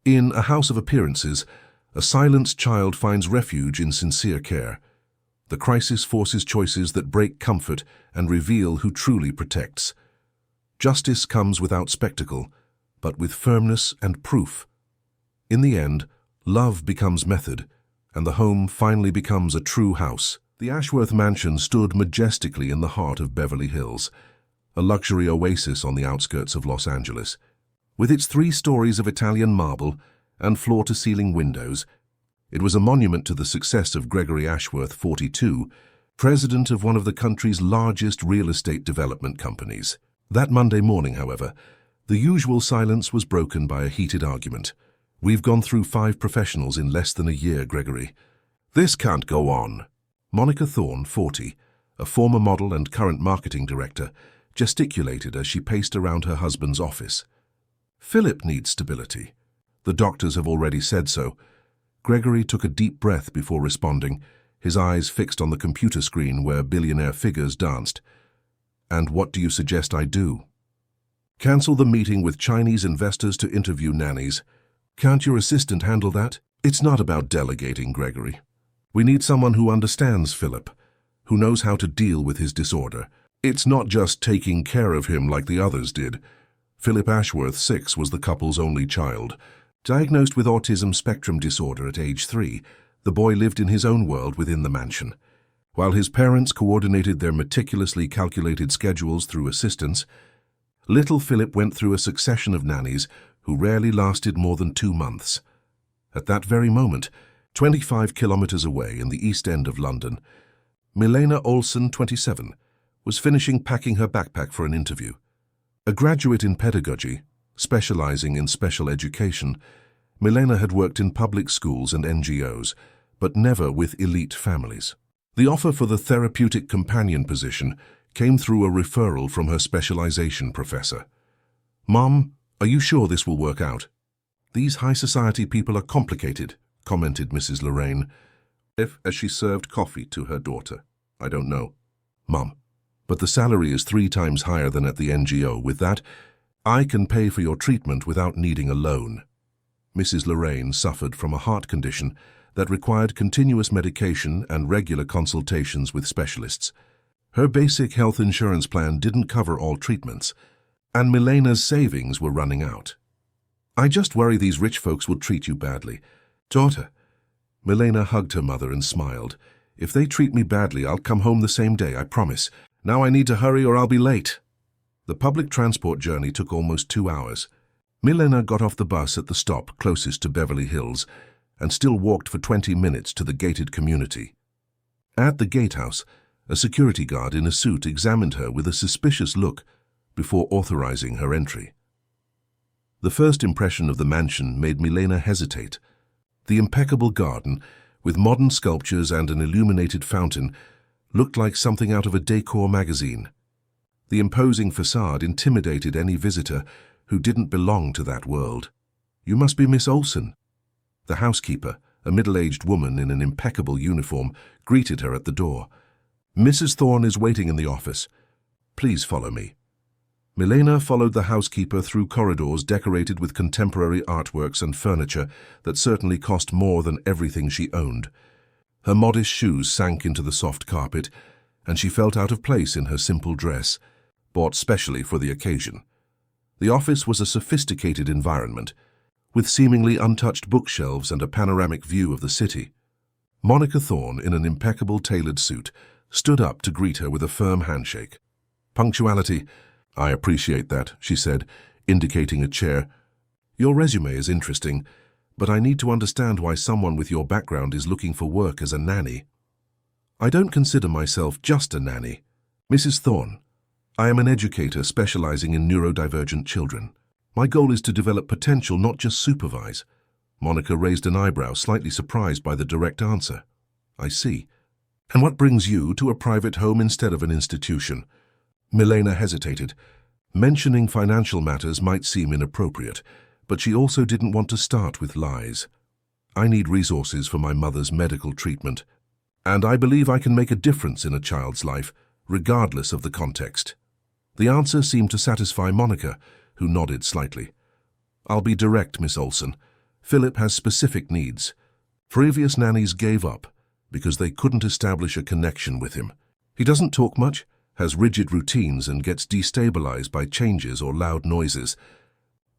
In A House of Appearances, a silenced child finds refuge in sincere care. The crisis forces choices that break comfort and reveal who truly protects. Justice comes without spectacle, but with firmness and proof. In the end, love becomes method, and the home finally becomes a true house. The Ashworth mansion stood majestically in the heart of Beverly Hills, a luxury oasis on the outskirts of Los Angeles. With its 3 stories of Italian marble and floor-to-ceiling windows, it was a monument to the success of Gregory Ashworth, 42, president of one of the country's largest real estate development companies. That Monday morning, however, the usual silence was broken by a heated argument. "We've gone through 5 professionals in less than a year, Gregory. This can't go on." Monica Thorne, 40, a former model and current marketing director, gesticulated as she paced around her husband's office. "Philip needs stability. The doctors have already said so." Gregory took a deep breath before responding, his eyes fixed on the computer screen where billionaire figures danced. "And what do you suggest I do?" "Cancel the meeting with Chinese investors to interview nannies. Can't your assistant handle that?" "It's not about delegating, Gregory. We need someone who understands Philip, who knows how to deal with his disorder. It's not just taking care of him like the others did." Philip Ashworth, 6, was the couple's only child. Diagnosed with autism spectrum disorder at age 3, the boy lived in his own world within the mansion. While his parents coordinated their meticulously calculated schedules through assistants, little Philip went through a succession of nannies who rarely lasted more than 2 months. At that very moment, 25 kilometers away in the East End of London, Milena Olsen, 27, was finishing packing her backpack for an interview. A graduate in pedagogy, specializing in special education, Milena had worked in public schools and NGOs, but never with elite families. The offer for the therapeutic companion position came through a referral from her specialization professor. "Mom, are you sure this will work out?" "These high society people are complicated," commented Mrs. Lorraine, as she served coffee to her daughter. "I don't know." "Mom, but the salary is 3 times higher than at the NGO. With that, I can pay for your treatment without needing a loan." Mrs. Lorraine suffered from a heart condition that required continuous medication and regular consultations with specialists. Her basic health insurance plan didn't cover all treatments, and Milena's savings were running out. "I just worry these rich folks will treat you badly." "Daughter," Milena hugged her mother and smiled, "if they treat me badly, I'll come home the same day, I promise. Now I need to hurry or I'll be late." The public transport journey took almost 2 hours. Milena got off the bus at the stop closest to Beverly Hills and still walked for 20 minutes to the gated community. At the gatehouse, a security guard in a suit examined her with a suspicious look before authorizing her entry. The first impression of the mansion made Milena hesitate. The impeccable garden, with modern sculptures and an illuminated fountain, looked like something out of a decor magazine. The imposing facade intimidated any visitor who didn't belong to that world. "You must be Miss Olsen." The housekeeper, a middle-aged woman in an impeccable uniform, greeted her at the door. "Mrs. Thorne is waiting in the office. Please follow me." Milena followed the housekeeper through corridors decorated with contemporary artworks and furniture that certainly cost more than everything she owned. Her modest shoes sank into the soft carpet, and she felt out of place in her simple dress, bought specially for the occasion. The office was a sophisticated environment, with seemingly untouched bookshelves and a panoramic view of the city. Monica Thorne, in an impeccable tailored suit, stood up to greet her with a firm handshake. "Punctuality, I appreciate that," she said, indicating a chair. "Your resume is interesting, but I need to understand why someone with your background is looking for work as a nanny." "I don't consider myself just a nanny. Mrs. Thorne, I am an educator specializing in neurodivergent children. My goal is to develop potential, not just supervise." Monica raised an eyebrow, slightly surprised by the direct answer. "I see. And what brings you to a private home instead of an institution?" Milena hesitated. Mentioning financial matters might seem inappropriate, but she also didn't want to start with lies. "I need resources for my mother's medical treatment, and I believe I can make a difference in a child's life, regardless of the context." The answer seemed to satisfy Monica, who nodded slightly. "I'll be direct, Miss Olsen. Philip has specific needs. Previous nannies gave up because they couldn't establish a connection with him. He doesn't talk much, has rigid routines, and gets destabilized by changes or loud noises.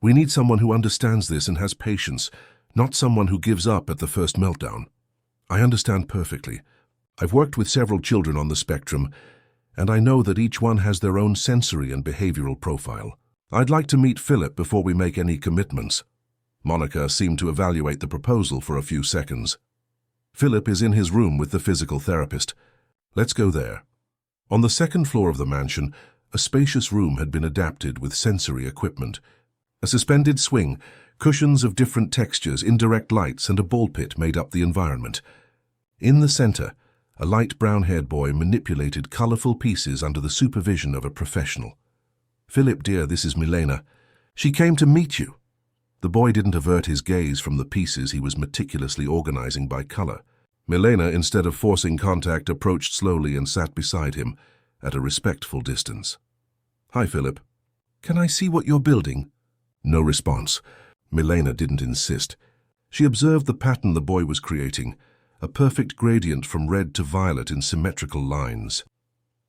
We need someone who understands this and has patience, not someone who gives up at the first meltdown. I understand perfectly. I've worked with several children on the spectrum, and I know that each one has their own sensory and behavioral profile. I'd like to meet Philip before we make any commitments. Monica seemed to evaluate the proposal for a few seconds. Philip is in his room with the physical therapist. Let's go there. On the second floor of the mansion, a spacious room had been adapted with sensory equipment. A suspended swing, cushions of different textures, indirect lights, and a ball pit made up the environment. In the center, a light brown-haired boy manipulated colorful pieces under the supervision of a professional. "Philip, dear, this is Milena. She came to meet you." The boy didn't avert his gaze from the pieces he was meticulously organizing by color. Milena, instead of forcing contact, approached slowly and sat beside him at a respectful distance. "Hi, Philip. Can I see what you're building?" No response. Milena didn't insist. She observed the pattern the boy was creating, a perfect gradient from red to violet in symmetrical lines.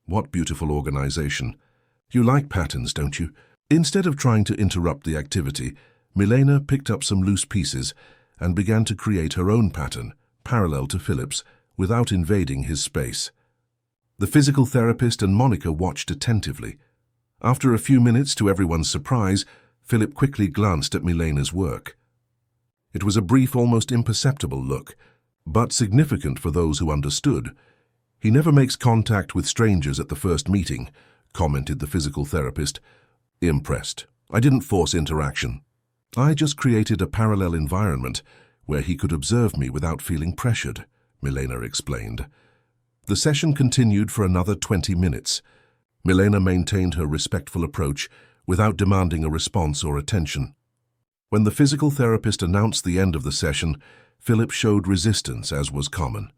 "What beautiful organization. You like patterns, don't you?" Instead of trying to interrupt the activity, Milena picked up some loose pieces and began to create her own pattern, parallel to Philip's, without invading his space. The physical therapist and Monica watched attentively. After a few minutes, to everyone's surprise, Philip quickly glanced at Milena's work. It was a brief, almost imperceptible look, but significant for those who understood. "He never makes contact with strangers at the first meeting," commented the physical therapist. Impressed. "I didn't force interaction. I just created a parallel environment where he could observe me without feeling pressured," Milena explained. The session continued for another 20 minutes. Milena maintained her respectful approach without demanding a response or attention. When the physical therapist announced the end of the session, Philip showed resistance, as was common.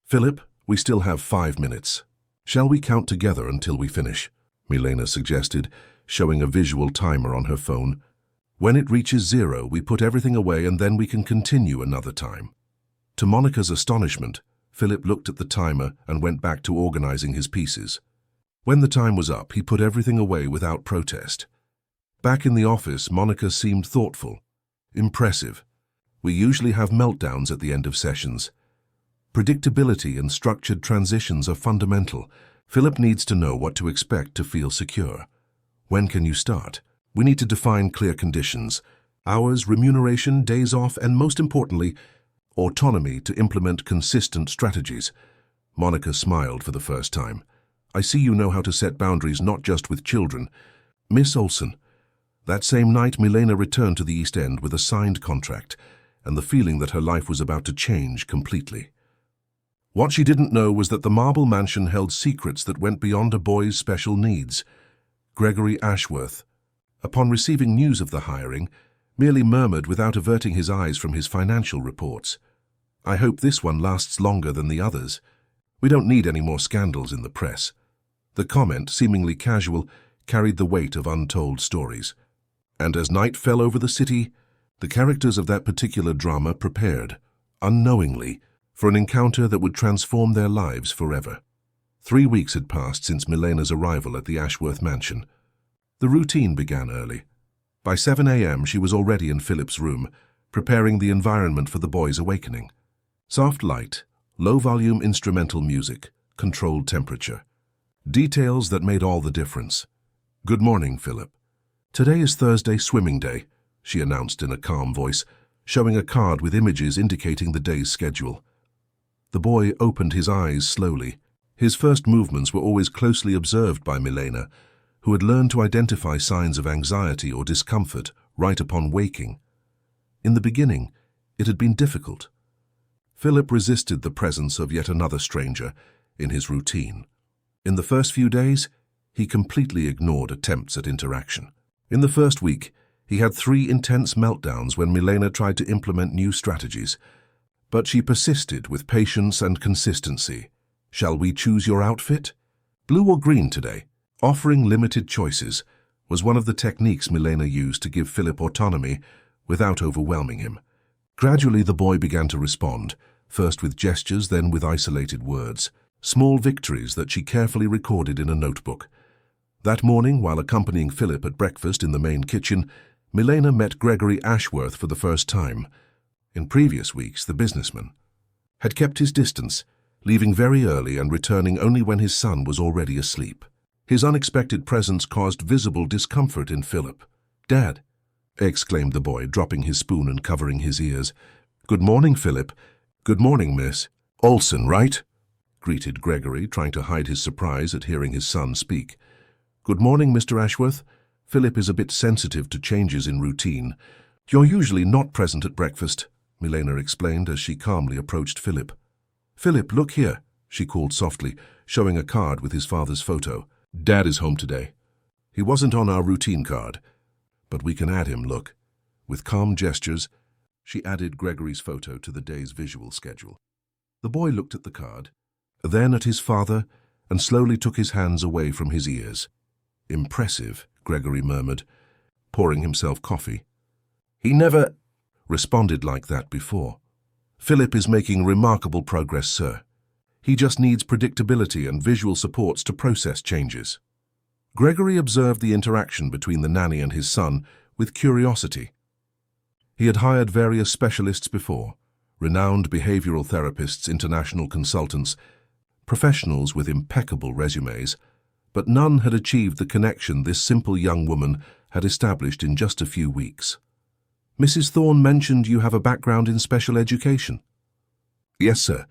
"Philip, we still have 5 minutes. Shall we count together until we finish?" Milena suggested, showing a visual timer on her phone. "When it reaches 0, we put everything away and then we can continue another time." To Monica's astonishment, Philip looked at the timer and went back to organizing his pieces. When the time was up, he put everything away without protest. Back in the office, Monica seemed thoughtful. "Impressive. We usually have meltdowns at the end of sessions. Predictability and structured transitions are fundamental. Philip needs to know what to expect to feel secure. When can you start? We need to define clear conditions: hours, remuneration, days off, and most importantly, autonomy to implement consistent strategies." Monica smiled for the first time. "I see you know how to set boundaries not just with children." "Miss Olson." That same night, Milena returned to the East End with a signed contract and the feeling that her life was about to change completely. What she didn't know was that the marble mansion held secrets that went beyond a boy's special needs. Gregory Ashworth, upon receiving news of the hiring, merely murmured without averting his eyes from his financial reports. "I hope this one lasts longer than the others. We don't need any more scandals in the press." The comment, seemingly casual, carried the weight of untold stories. And as night fell over the city, the characters of that particular drama prepared, unknowingly, for an encounter that would transform their lives forever. 3 weeks had passed since Milena's arrival at the Ashworth mansion. The routine began early. By 7 a.m. she was already in Philip's room, preparing the environment for the boy's awakening. Soft light, low-volume instrumental music, controlled temperature. Details that made all the difference. "Good morning, Philip. Today is Thursday swimming day," she announced in a calm voice, showing a card with images indicating the day's schedule. The boy opened his eyes slowly. His first movements were always closely observed by Milena, who had learned to identify signs of anxiety or discomfort right upon waking. In the beginning, it had been difficult. Philip resisted the presence of yet another stranger in his routine. In the first few days, he completely ignored attempts at interaction. In the first week, he had 3 intense meltdowns when Milena tried to implement new strategies. But she persisted with patience and consistency. "Shall we choose your outfit? Blue or green today?" Offering limited choices was one of the techniques Milena used to give Philip autonomy without overwhelming him. Gradually, the boy began to respond, first with gestures, then with isolated words, small victories that she carefully recorded in a notebook. That morning, while accompanying Philip at breakfast in the main kitchen, Milena met Gregory Ashworth for the first time. In previous weeks, the businessman had kept his distance, leaving very early and returning only when his son was already asleep. His unexpected presence caused visible discomfort in Philip. "Dad," exclaimed the boy, dropping his spoon and covering his ears. "Good morning, Philip." "Good morning, Miss Olson, right?" greeted Gregory, trying to hide his surprise at hearing his son speak. "Good morning, Mr. Ashworth. Philip is a bit sensitive to changes in routine. You're usually not present at breakfast," Milena explained as she calmly approached Philip. "Philip, look here," she called softly, showing a card with his father's photo. "Dad is home today. He wasn't on our routine card, but we can add him, look." With calm gestures, she added Gregory's photo to the day's visual schedule. The boy looked at the card, then at his father, and slowly took his hands away from his ears. "Impressive," Gregory murmured, pouring himself coffee. "He never responded like that before. Philip is making remarkable progress, sir. He just needs predictability and visual supports to process changes." Gregory observed the interaction between the nanny and his son with curiosity. He had hired various specialists before, renowned behavioral therapists, international consultants, professionals with impeccable resumes, but none had achieved the connection this simple young woman had established in just a few weeks. "Mrs. Thorne mentioned you have a background in special education." "Yes, sir.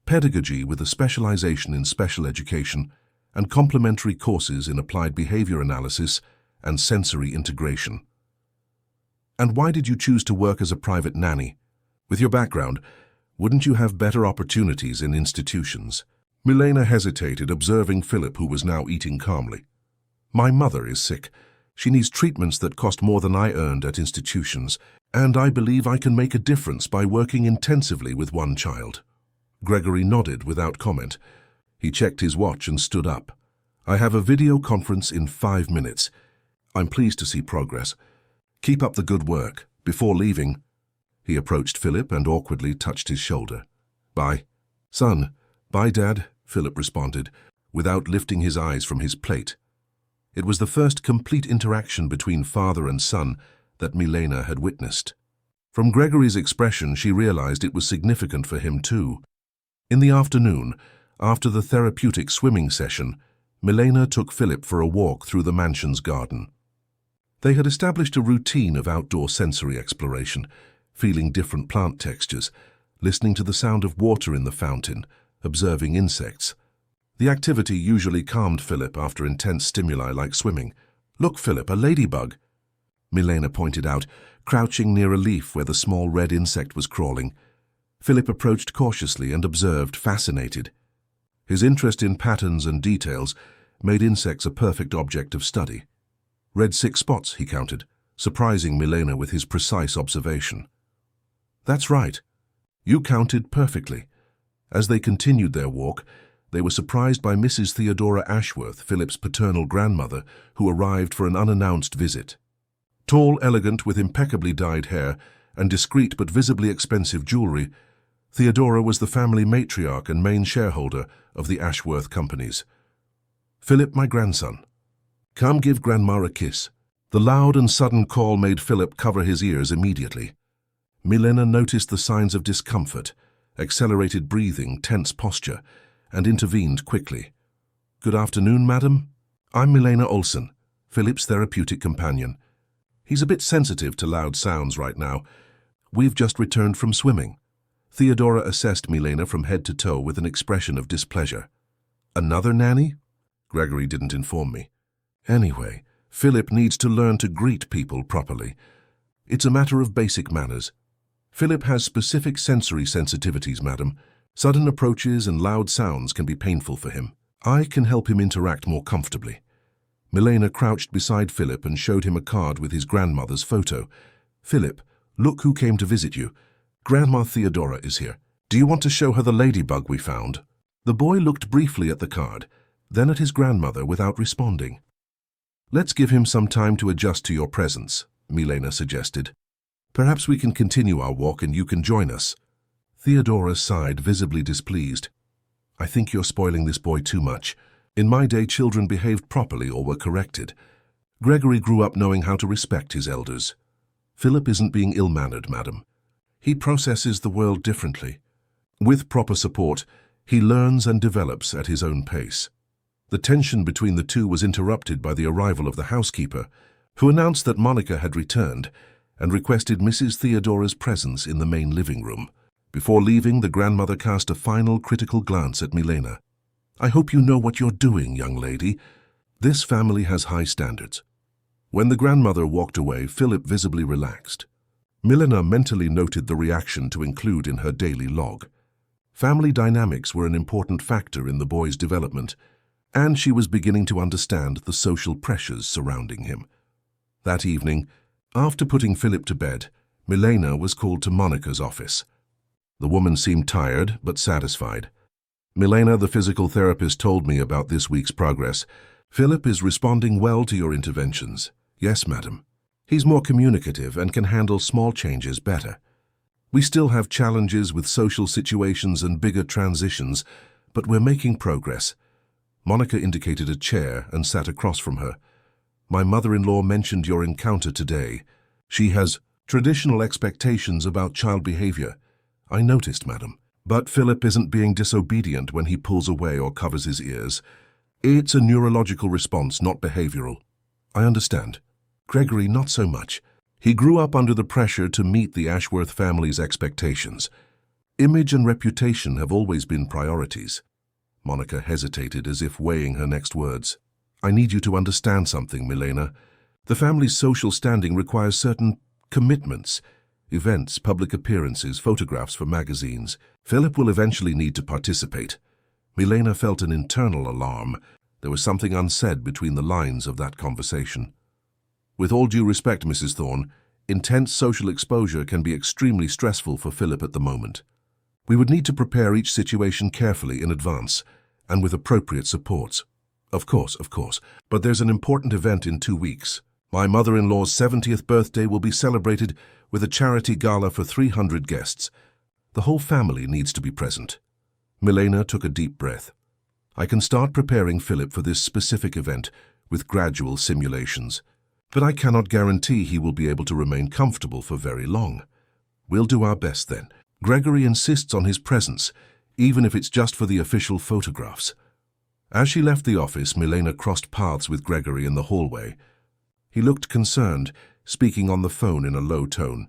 Pedagogy with a specialization in special education and complementary courses in applied behavior analysis and sensory integration." "And why did you choose to work as a private nanny? With your background, wouldn't you have better opportunities in institutions?" Milena hesitated, observing Philip, who was now eating calmly. "My mother is sick. She needs treatments that cost more than I earned at institutions, and I believe I can make a difference by working intensively with one child." Gregory nodded without comment. He checked his watch and stood up. "I have a video conference in 5 minutes. I'm pleased to see progress. Keep up the good work." Before leaving, he approached Philip and awkwardly touched his shoulder. "Bye." "Son." "Bye, Dad," Philip responded, without lifting his eyes from his plate. It was the first complete interaction between father and son that Milena had witnessed. From Gregory's expression, she realized it was significant for him too. In the afternoon, after the therapeutic swimming session, Milena took Philip for a walk through the mansion's garden. They had established a routine of outdoor sensory exploration, feeling different plant textures, listening to the sound of water in the fountain, observing insects. The activity usually calmed Philip after intense stimuli like swimming. "Look, Philip, a ladybug," Milena pointed out, crouching near a leaf where the small red insect was crawling. Philip approached cautiously and observed, fascinated. His interest in patterns and details made insects a perfect object of study. "Red 6 spots," he counted, surprising Milena with his precise observation. "That's right. You counted perfectly." As they continued their walk, they were surprised by Mrs. Theodora Ashworth, Philip's paternal grandmother, who arrived for an unannounced visit. Tall, elegant, with impeccably dyed hair and discreet but visibly expensive jewelry, Theodora was the family matriarch and main shareholder of the Ashworth companies. "Philip, my grandson. Come give Grandma a kiss." The loud and sudden call made Philip cover his ears immediately. Milena noticed the signs of discomfort, accelerated breathing, tense posture, and intervened quickly. "Good afternoon, madam. I'm Milena Olson, Philip's therapeutic companion. He's a bit sensitive to loud sounds right now. We've just returned from swimming." Theodora assessed Milena from head to toe with an expression of displeasure. "Another nanny?" "Gregory didn't inform me. Anyway, Philip needs to learn to greet people properly. It's a matter of basic manners. Philip has specific sensory sensitivities, madam. Sudden approaches and loud sounds can be painful for him. I can help him interact more comfortably." Milena crouched beside Philip and showed him a card with his grandmother's photo. "Philip, look who came to visit you. Grandma Theodora is here. Do you want to show her the ladybug we found?" The boy looked briefly at the card, then at his grandmother without responding. "Let's give him some time to adjust to your presence," Milena suggested. Perhaps we can continue our walk and you can join us. Theodora sighed, visibly displeased. I think you're spoiling this boy too much. In my day, children behaved properly or were corrected. Gregory grew up knowing how to respect his elders. Philip isn't being ill-mannered, madam. He processes the world differently. With proper support, he learns and develops at his own pace. The tension between the two was interrupted by the arrival of the housekeeper, who announced that Monica had returned and requested Mrs. Theodora's presence in the main living room. Before leaving, the grandmother cast a final critical glance at Milena. I hope you know what you're doing, young lady. This family has high standards. When the grandmother walked away, Philip visibly relaxed. Milena mentally noted the reaction to include in her daily log. Family dynamics were an important factor in the boy's development, and she was beginning to understand the social pressures surrounding him. That evening, after putting Philip to bed, Milena was called to Monica's office. The woman seemed tired but satisfied. Milena, the physical therapist, told me about this week's progress. Philip is responding well to your interventions. Yes, madam. He's more communicative and can handle small changes better. We still have challenges with social situations and bigger transitions, but we're making progress. Monica indicated a chair and sat across from her. My mother-in-law mentioned your encounter today. She has traditional expectations about child behavior. I noticed, madam. But Philip isn't being disobedient when he pulls away or covers his ears. It's a neurological response, not behavioral. I understand. Gregory, not so much. He grew up under the pressure to meet the Ashworth family's expectations. Image and reputation have always been priorities. Monica hesitated as if weighing her next words. I need you to understand something, Milena. The family's social standing requires certain commitments. Events, public appearances, photographs for magazines. Philip will eventually need to participate. Milena felt an internal alarm. There was something unsaid between the lines of that conversation. With all due respect, Mrs. Thorne, intense social exposure can be extremely stressful for Philip at the moment. We would need to prepare each situation carefully in advance and with appropriate supports. Of course, but there's an important event in 2 weeks. My mother-in-law's 70th birthday will be celebrated with a charity gala for 300 guests. The whole family needs to be present. Milena took a deep breath. I can start preparing Philip for this specific event with gradual simulations, but I cannot guarantee he will be able to remain comfortable for very long. We'll do our best then. Gregory insists on his presence, even if it's just for the official photographs. As she left the office, Milena crossed paths with Gregory in the hallway. He looked concerned, speaking on the phone in a low tone.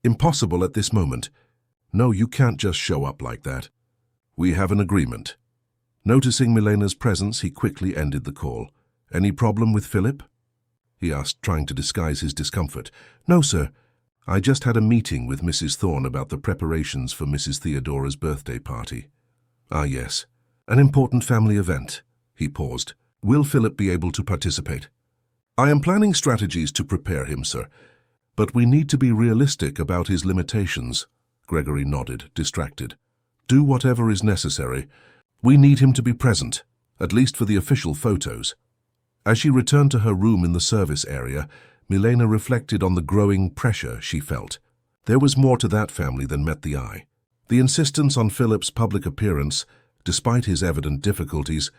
Impossible at this moment. No, you can't just show up like that. We have an agreement. Noticing Milena's presence, he quickly ended the call. Any problem with Philip? He asked, trying to disguise his discomfort. No, sir. I just had a meeting with Mrs. Thorne about the preparations for Mrs. Theodora's birthday party. Ah, yes. An important family event. He paused. Will Philip be able to participate? I am planning strategies to prepare him, sir. But we need to be realistic about his limitations. Gregory nodded, distracted. Do whatever is necessary. We need him to be present, at least for the official photos. As she returned to her room in the service area, Milena reflected on the growing pressure she felt. There was more to that family than met the eye. The insistence on Philip's public appearance, despite his evident difficulties,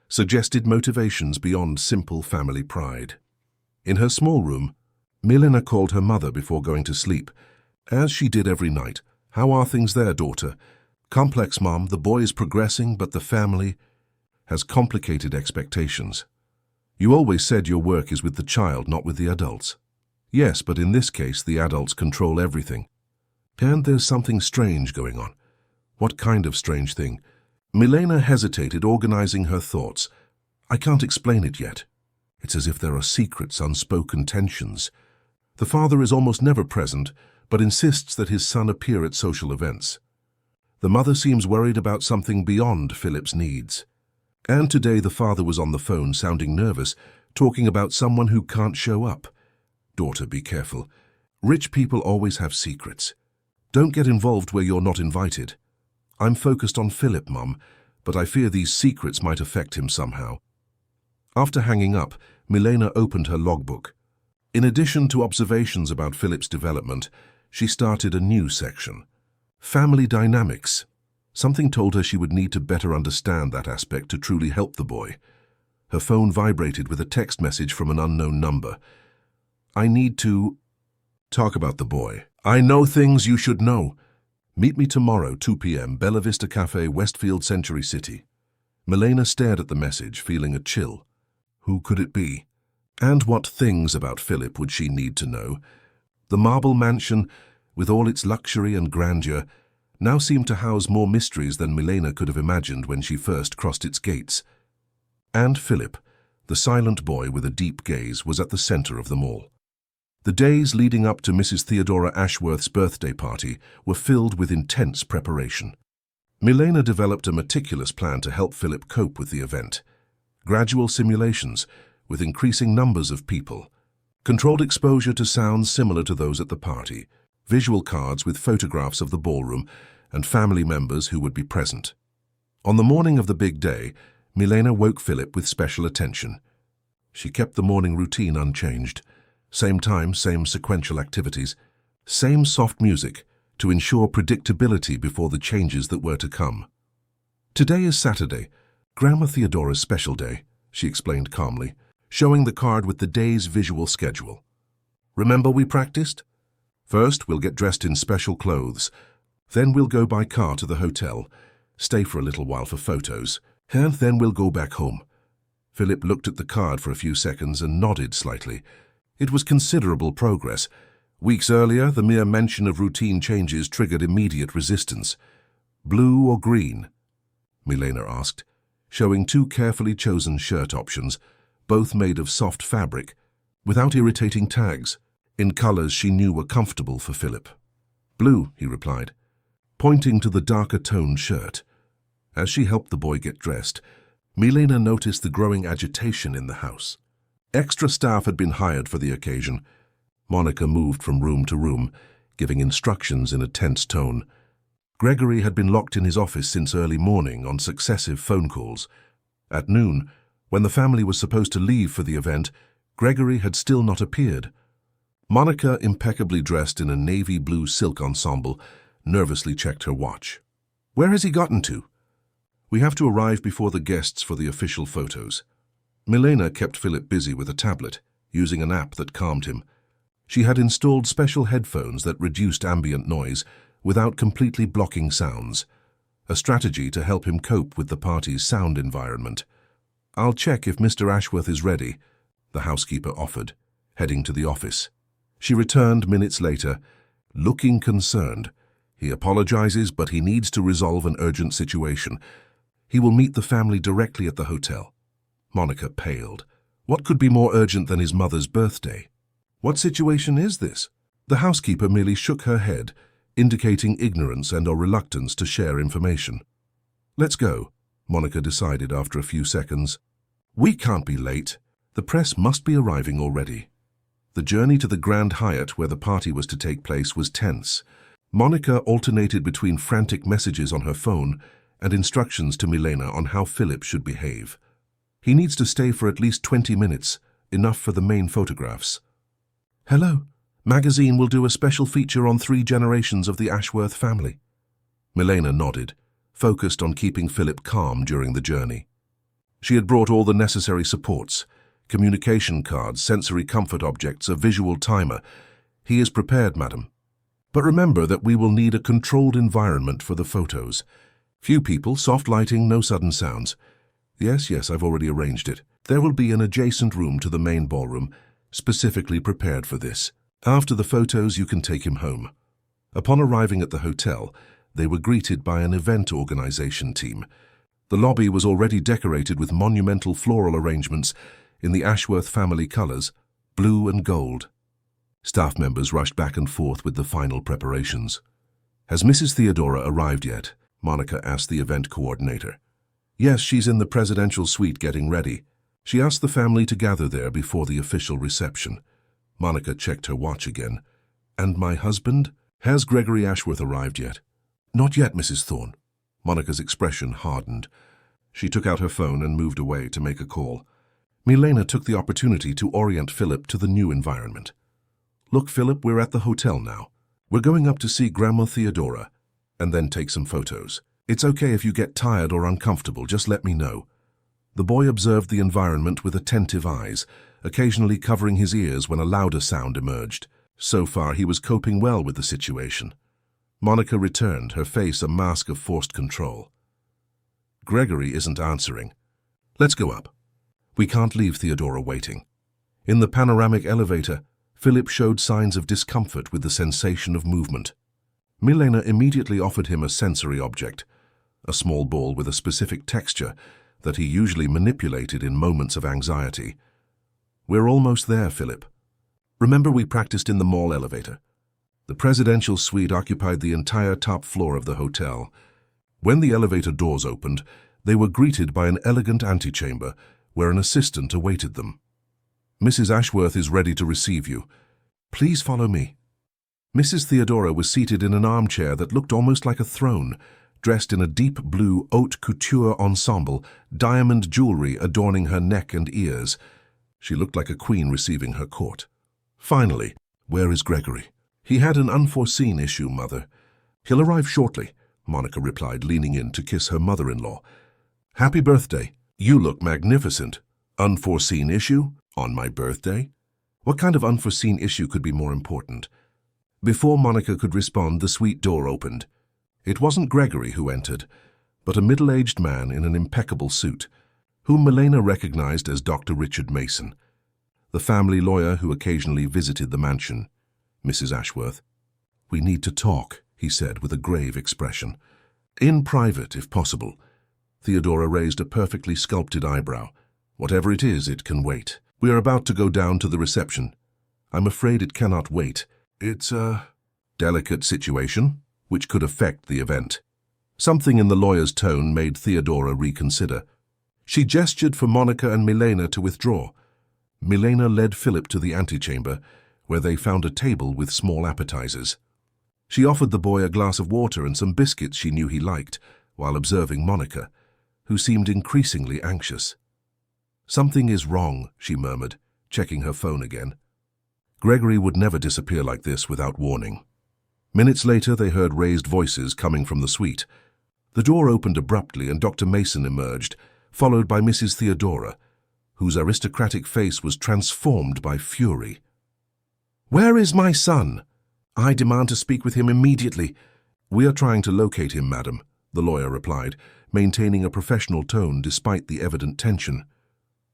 suggested motivations beyond simple family pride. In her small room, Milena called her mother before going to sleep, as she did every night. How are things there, daughter? Complex, Mom. The boy is progressing, but the family has complicated expectations. You always said your work is with the child, not with the adults. Yes, but in this case, the adults control everything. And there's something strange going on. What kind of strange thing? Milena hesitated, organizing her thoughts. I can't explain it yet. It's as if there are secrets, unspoken tensions. The father is almost never present, but insists that his son appear at social events. The mother seems worried about something beyond Philip's needs. And today the father was on the phone, sounding nervous, talking about someone who can't show up. Daughter, be careful. Rich people always have secrets. Don't get involved where you're not invited. I'm focused on Philip, Mum, but I fear these secrets might affect him somehow. After hanging up, Milena opened her logbook. In addition to observations about Philip's development, she started a new section. Family dynamics. Something told her she would need to better understand that aspect to truly help the boy. Her phone vibrated with a text message from an unknown number. I need to talk about the boy. I know things you should know. Meet me tomorrow, 2 p.m., Bella Vista Cafe, Westfield, Century City. Milena stared at the message, feeling a chill. Who could it be? And what things about Philip would she need to know? The marble mansion, with all its luxury and grandeur, now seemed to house more mysteries than Milena could have imagined when she first crossed its gates. And Philip, the silent boy with a deep gaze, was at the center of them all. The days leading up to Mrs. Theodora Ashworth's birthday party were filled with intense preparation. Milena developed a meticulous plan to help Philip cope with the event. Gradual simulations, with increasing numbers of people. Controlled exposure to sounds similar to those at the party. Visual cards with photographs of the ballroom and family members who would be present. On the morning of the big day, Milena woke Philip with special attention. She kept the morning routine unchanged. Same time, same sequential activities, same soft music to ensure predictability before the changes that were to come. Today is Saturday, Grandma Theodora's special day, she explained calmly, showing the card with the day's visual schedule. Remember we practiced? First, we'll get dressed in special clothes. Then we'll go by car to the hotel, stay for a little while for photos, and then we'll go back home. Philip looked at the card for a few seconds and nodded slightly. It was considerable progress. Weeks earlier, the mere mention of routine changes triggered immediate resistance. Blue or green? Milena asked, showing 2 carefully chosen shirt options, both made of soft fabric, without irritating tags, in colors she knew were comfortable for Philip. Blue, he replied, pointing to the darker toned shirt. As she helped the boy get dressed, Milena noticed the growing agitation in the house. Extra staff had been hired for the occasion. Monica moved from room to room, giving instructions in a tense tone. Gregory had been locked in his office since early morning on successive phone calls. At noon, when the family was supposed to leave for the event, Gregory had still not appeared. Monica, impeccably dressed in a navy blue silk ensemble, nervously checked her watch. Where has he gotten to? We have to arrive before the guests for the official photos. Milena kept Philip busy with a tablet, using an app that calmed him. She had installed special headphones that reduced ambient noise without completely blocking sounds, a strategy to help him cope with the party's sound environment. I'll check if Mr. Ashworth is ready, the housekeeper offered, heading to the office. She returned minutes later, looking concerned. He apologizes, but he needs to resolve an urgent situation. He will meet the family directly at the hotel. Monica paled. What could be more urgent than his mother's birthday? What situation is this? The housekeeper merely shook her head, indicating ignorance and or reluctance to share information. Let's go, Monica decided after a few seconds. We can't be late. The press must be arriving already. The journey to the Grand Hyatt where the party was to take place was tense. Monica alternated between frantic messages on her phone and instructions to Milena on how Philip should behave. He needs to stay for at least 20 minutes, enough for the main photographs. Hello. Magazine will do a special feature on 3 generations of the Ashworth family. Milena nodded, focused on keeping Philip calm during the journey. She had brought all the necessary supports, communication cards, sensory comfort objects, a visual timer. He is prepared, madam. But remember that we will need a controlled environment for the photos. Few people, soft lighting, no sudden sounds. Yes, I've already arranged it. There will be an adjacent room to the main ballroom, specifically prepared for this. After the photos, you can take him home. Upon arriving at the hotel, they were greeted by an event organization team. The lobby was already decorated with monumental floral arrangements in the Ashworth family colors, blue and gold. Staff members rushed back and forth with the final preparations. Has Mrs. Theodora arrived yet? Monica asked the event coordinator. Yes, she's in the presidential suite getting ready. She asked the family to gather there before the official reception. Monica checked her watch again. And my husband? Has Gregory Ashworth arrived yet? Not yet, Mrs. Thorne. Monica's expression hardened. She took out her phone and moved away to make a call. Milena took the opportunity to orient Philip to the new environment. Look, Philip, we're at the hotel now. We're going up to see Grandma Theodora, and then take some photos. It's okay if you get tired or uncomfortable, just let me know. The boy observed the environment with attentive eyes, occasionally covering his ears when a louder sound emerged. So far, he was coping well with the situation. Monica returned, her face a mask of forced control. Gregory isn't answering. Let's go up. We can't leave Theodora waiting. In the panoramic elevator, Philip showed signs of discomfort with the sensation of movement. Milena immediately offered him a sensory object, a small ball with a specific texture that he usually manipulated in moments of anxiety. We're almost there, Philip. Remember we practiced in the mall elevator. The presidential suite occupied the entire top floor of the hotel. When the elevator doors opened, they were greeted by an elegant antechamber where an assistant awaited them. Mrs. Ashworth is ready to receive you. Please follow me. Mrs. Theodora was seated in an armchair that looked almost like a throne, dressed in a deep blue haute couture ensemble, diamond jewelry adorning her neck and ears. She looked like a queen receiving her court. Finally, where is Gregory? He had an unforeseen issue, Mother. He'll arrive shortly, Monica replied, leaning in to kiss her mother-in-law. Happy birthday. You look magnificent. Unforeseen issue? On my birthday? What kind of unforeseen issue could be more important? Before Monica could respond, the suite door opened. It wasn't Gregory who entered, but a middle-aged man in an impeccable suit, whom Milena recognized as Dr. Richard Mason, the family lawyer who occasionally visited the mansion. Mrs. Ashworth. We need to talk, he said with a grave expression. In private, if possible. Theodora raised a perfectly sculpted eyebrow. Whatever it is, it can wait. We are about to go down to the reception. I'm afraid it cannot wait. It's a delicate situation, which could affect the event. Something in the lawyer's tone made Theodora reconsider. She gestured for Monica and Milena to withdraw. Milena led Philip to the antechamber, where they found a table with small appetizers. She offered the boy a glass of water and some biscuits she knew he liked, while observing Monica, who seemed increasingly anxious. Something is wrong, she murmured, checking her phone again. Gregory would never disappear like this without warning. Minutes later, they heard raised voices coming from the suite. The door opened abruptly and Dr. Mason emerged, followed by Mrs. Theodora, whose aristocratic face was transformed by fury. Where is my son? I demand to speak with him immediately. We are trying to locate him, madam, the lawyer replied, maintaining a professional tone despite the evident tension.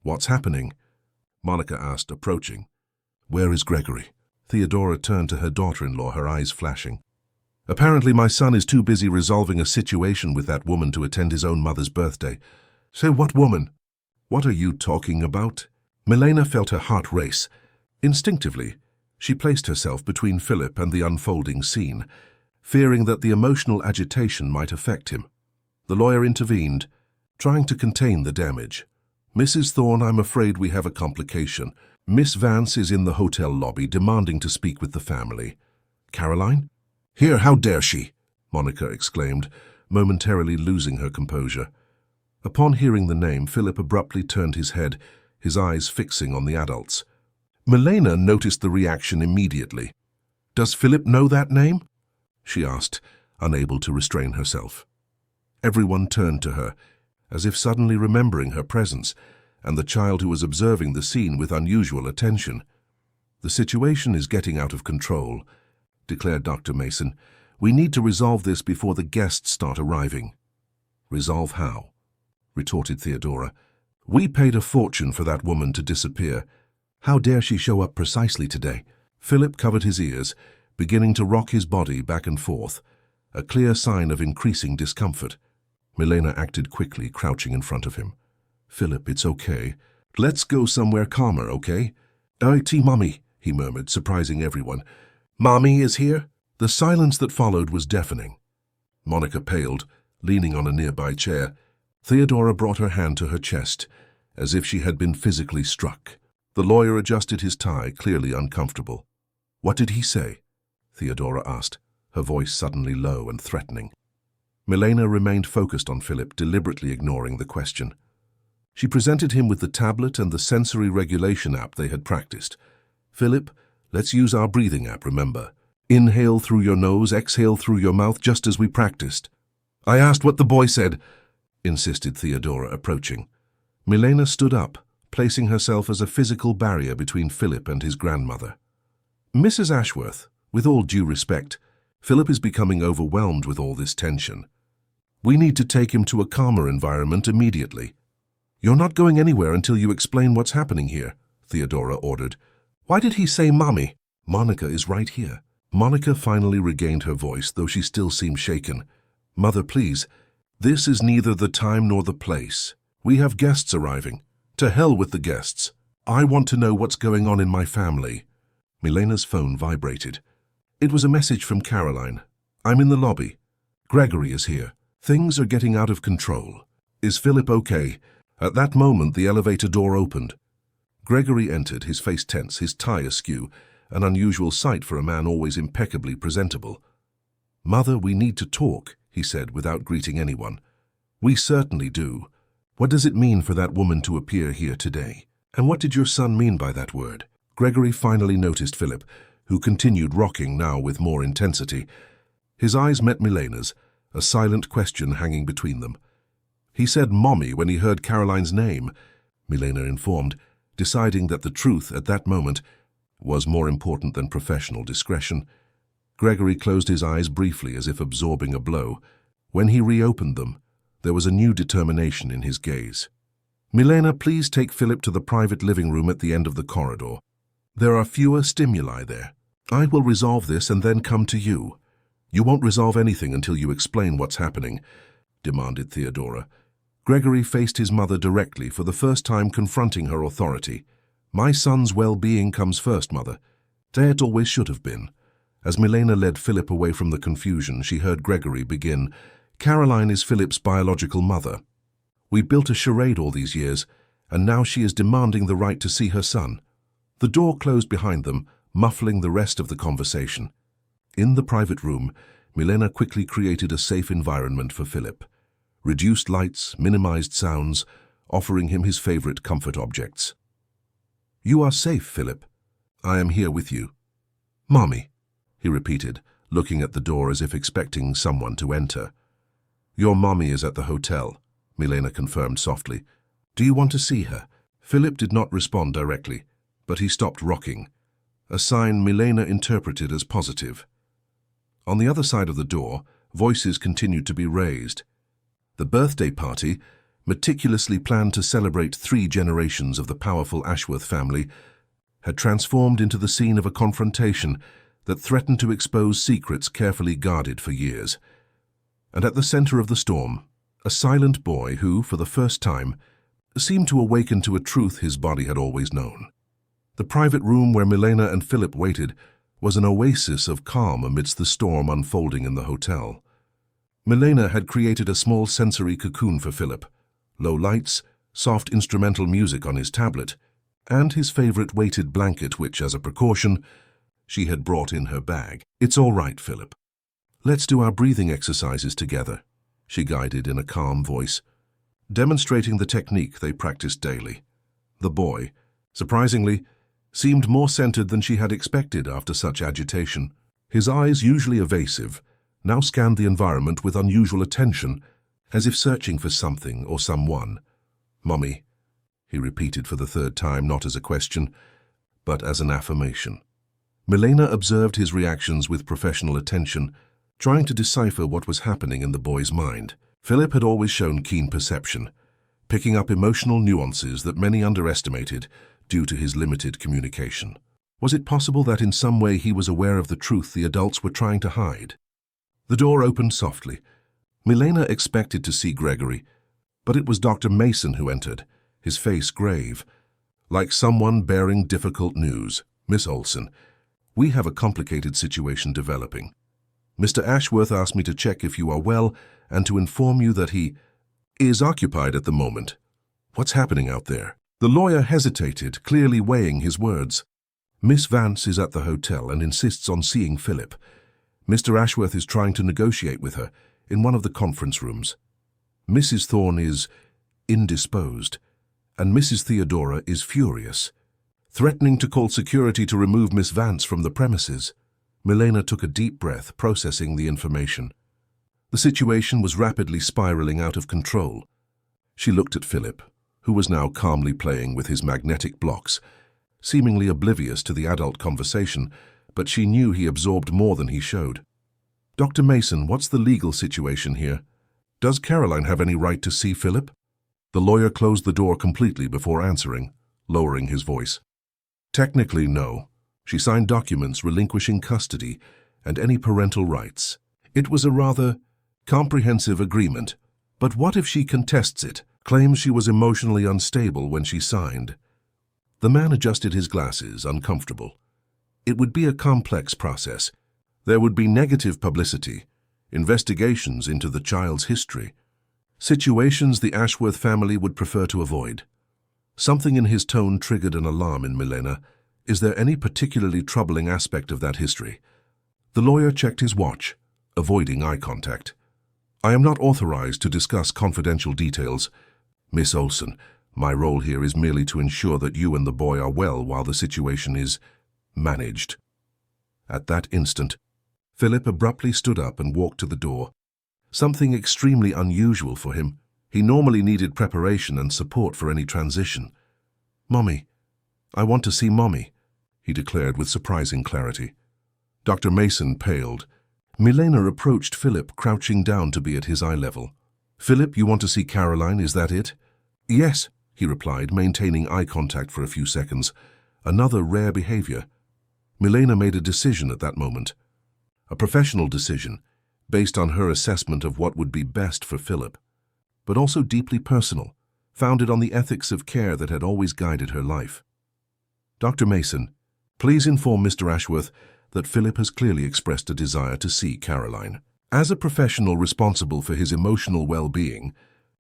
What's happening? Monica asked, approaching. Where is Gregory? Theodora turned to her daughter-in-law, her eyes flashing. Apparently my son is too busy resolving a situation with that woman to attend his own mother's birthday. Say, what woman? What are you talking about? Milena felt her heart race. Instinctively, she placed herself between Philip and the unfolding scene, fearing that the emotional agitation might affect him. The lawyer intervened, trying to contain the damage. Mrs. Thorne, I'm afraid we have a complication. Miss Vance is in the hotel lobby demanding to speak with the family. Caroline? Here, how dare she? Monica exclaimed, momentarily losing her composure. Upon hearing the name, Philip abruptly turned his head, his eyes fixing on the adults. Milena noticed the reaction immediately. Does Philip know that name? She asked, unable to restrain herself. Everyone turned to her, as if suddenly remembering her presence, and the child who was observing the scene with unusual attention. The situation is getting out of control, declared Dr. Mason. We need to resolve this before the guests start arriving. Resolve how? Retorted Theodora. We paid a fortune for that woman to disappear. How dare she show up precisely today? Philip covered his ears, beginning to rock his body back and forth, a clear sign of increasing discomfort. Milena acted quickly, crouching in front of him. Philip, it's okay. Let's go somewhere calmer, okay? I.T. Mommy, he murmured, surprising everyone. Mommy is here? The silence that followed was deafening. Monica paled, leaning on a nearby chair. Theodora brought her hand to her chest, as if she had been physically struck. The lawyer adjusted his tie, clearly uncomfortable. What did he say? Theodora asked, her voice suddenly low and threatening. Milena remained focused on Philip, deliberately ignoring the question. She presented him with the tablet and the sensory regulation app they had practiced. "Philip, let's use our breathing app, remember? Inhale through your nose, exhale through your mouth, just as we practiced." "I asked what the boy said," insisted Theodora, approaching. Milena stood up, placing herself as a physical barrier between Philip and his grandmother. "Mrs. Ashworth, with all due respect, Philip is becoming overwhelmed with all this tension. We need to take him to a calmer environment immediately." "You're not going anywhere until you explain what's happening here," Theodora ordered. "Why did he say mommy?" "Monica is right here." Monica finally regained her voice, though she still seemed shaken. "Mother, please, this is neither the time nor the place. We have guests arriving. To hell with the guests. I want to know what's going on in my family." Milena's phone vibrated. It was a message from Caroline. "I'm in the lobby. Gregory is here. Things are getting out of control. Is Philip okay?" At that moment, the elevator door opened. Gregory entered, his face tense, his tie askew, an unusual sight for a man always impeccably presentable. "Mother, we need to talk," he said without greeting anyone. "We certainly do. What does it mean for that woman to appear here today? And what did your son mean by that word?" Gregory finally noticed Philip, who continued rocking now with more intensity. His eyes met Milena's, a silent question hanging between them. "He said mommy when he heard Caroline's name," Milena informed, deciding that the truth at that moment was more important than professional discretion. Gregory closed his eyes briefly as if absorbing a blow. When he reopened them, there was a new determination in his gaze. "Milena, please take Philip to the private living room at the end of the corridor. There are fewer stimuli there. I will resolve this and then come to you." "You won't resolve anything until you explain what's happening," demanded Theodora. Gregory faced his mother directly, for the first time confronting her authority. "My son's well-being comes first, Mother. It always should have been." As Milena led Philip away from the confusion, she heard Gregory begin, "Caroline is Philip's biological mother. We built a charade all these years, and now she is demanding the right to see her son." The door closed behind them, muffling the rest of the conversation. In the private room, Milena quickly created a safe environment for Philip. Reduced lights, minimized sounds, offering him his favorite comfort objects. "You are safe, Philip. I am here with you." "Mommy," he repeated, looking at the door as if expecting someone to enter. "Your mommy is at the hotel," Milena confirmed softly. "Do you want to see her?" Philip did not respond directly, but he stopped rocking, a sign Milena interpreted as positive. On the other side of the door, voices continued to be raised. The birthday party, meticulously planned to celebrate 3 generations of the powerful Ashworth family, had transformed into the scene of a confrontation that threatened to expose secrets carefully guarded for years. And at the center of the storm, a silent boy who, for the first time, seemed to awaken to a truth his body had always known. The private room where Milena and Philip waited was an oasis of calm amidst the storm unfolding in the hotel. Milena had created a small sensory cocoon for Philip, low lights, soft instrumental music on his tablet, and his favorite weighted blanket which, as a precaution, she had brought in her bag. "It's all right, Philip. Let's do our breathing exercises together," she guided in a calm voice, demonstrating the technique they practiced daily. The boy, surprisingly, seemed more centered than she had expected after such agitation. His eyes, usually evasive, now scanned the environment with unusual attention, as if searching for something or someone. "Mommy," he repeated for the 3rd time, not as a question, but as an affirmation. Milena observed his reactions with professional attention, trying to decipher what was happening in the boy's mind. Philip had always shown keen perception, picking up emotional nuances that many underestimated due to his limited communication. Was it possible that in some way he was aware of the truth the adults were trying to hide? The door opened softly. Milena expected to see Gregory, but it was Dr. Mason who entered, his face grave, like someone bearing difficult news. "Miss Olson, we have a complicated situation developing. Mr. Ashworth asked me to check if you are well and to inform you that he is occupied at the moment. What's happening out there?" The lawyer hesitated, clearly weighing his words. "Miss Vance is at the hotel and insists on seeing Philip. Mr. Ashworth is trying to negotiate with her in one of the conference rooms. Mrs. Thorne is indisposed. and Mrs. Theodora is furious, threatening to call security to remove Miss Vance from the premises. Milena took a deep breath, processing the information. The situation was rapidly spiraling out of control. She looked at Philip, who was now calmly playing with his magnetic blocks, seemingly oblivious to the adult conversation, but she knew he absorbed more than he showed. "Dr. Mason, what's the legal situation here? Does Caroline have any right to see Philip?" The lawyer closed the door completely before answering, lowering his voice. "Technically, no. She signed documents relinquishing custody and any parental rights. It was a rather comprehensive agreement. But what if she contests it, claims she was emotionally unstable when she signed?" The man adjusted his glasses, uncomfortable. It would be a complex process. There would be negative publicity, investigations into the child's history, situations the Ashworth family would prefer to avoid. Something in his tone triggered an alarm in Milena. Is there any particularly troubling aspect of that history? The lawyer checked his watch, avoiding eye contact. "I am not authorized to discuss confidential details. Miss Olson, my role here is merely to ensure that you and the boy are well while the situation is managed." At that instant, Philip abruptly stood up and walked to the door. Something extremely unusual for him. He normally needed preparation and support for any transition. "Mommy, I want to see Mommy," he declared with surprising clarity. Dr. Mason paled. Milena approached Philip, crouching down to be at his eye level. "Philip, you want to see Caroline, is that it?" "Yes," he replied, maintaining eye contact for a few seconds. Another rare behavior. Milena made a decision at that moment. A professional decision, based on her assessment of what would be best for Philip, but also deeply personal, founded on the ethics of care that had always guided her life. "Dr. Mason, please inform Mr. Ashworth that Philip has clearly expressed a desire to see Caroline. As a professional responsible for his emotional well-being,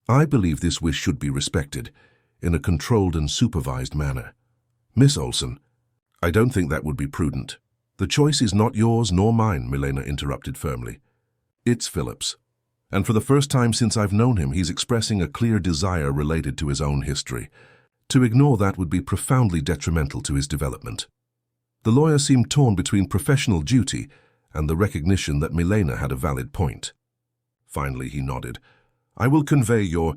I believe this wish should be respected in a controlled and supervised manner." "Miss Olson, I don't think that would be prudent." "The choice is not yours nor mine," Milena interrupted firmly. "It's Philip's. And for the first time since I've known him, he's expressing a clear desire related to his own history. To ignore that would be profoundly detrimental to his development." The lawyer seemed torn between professional duty and the recognition that Milena had a valid point. Finally, he nodded. "I will convey your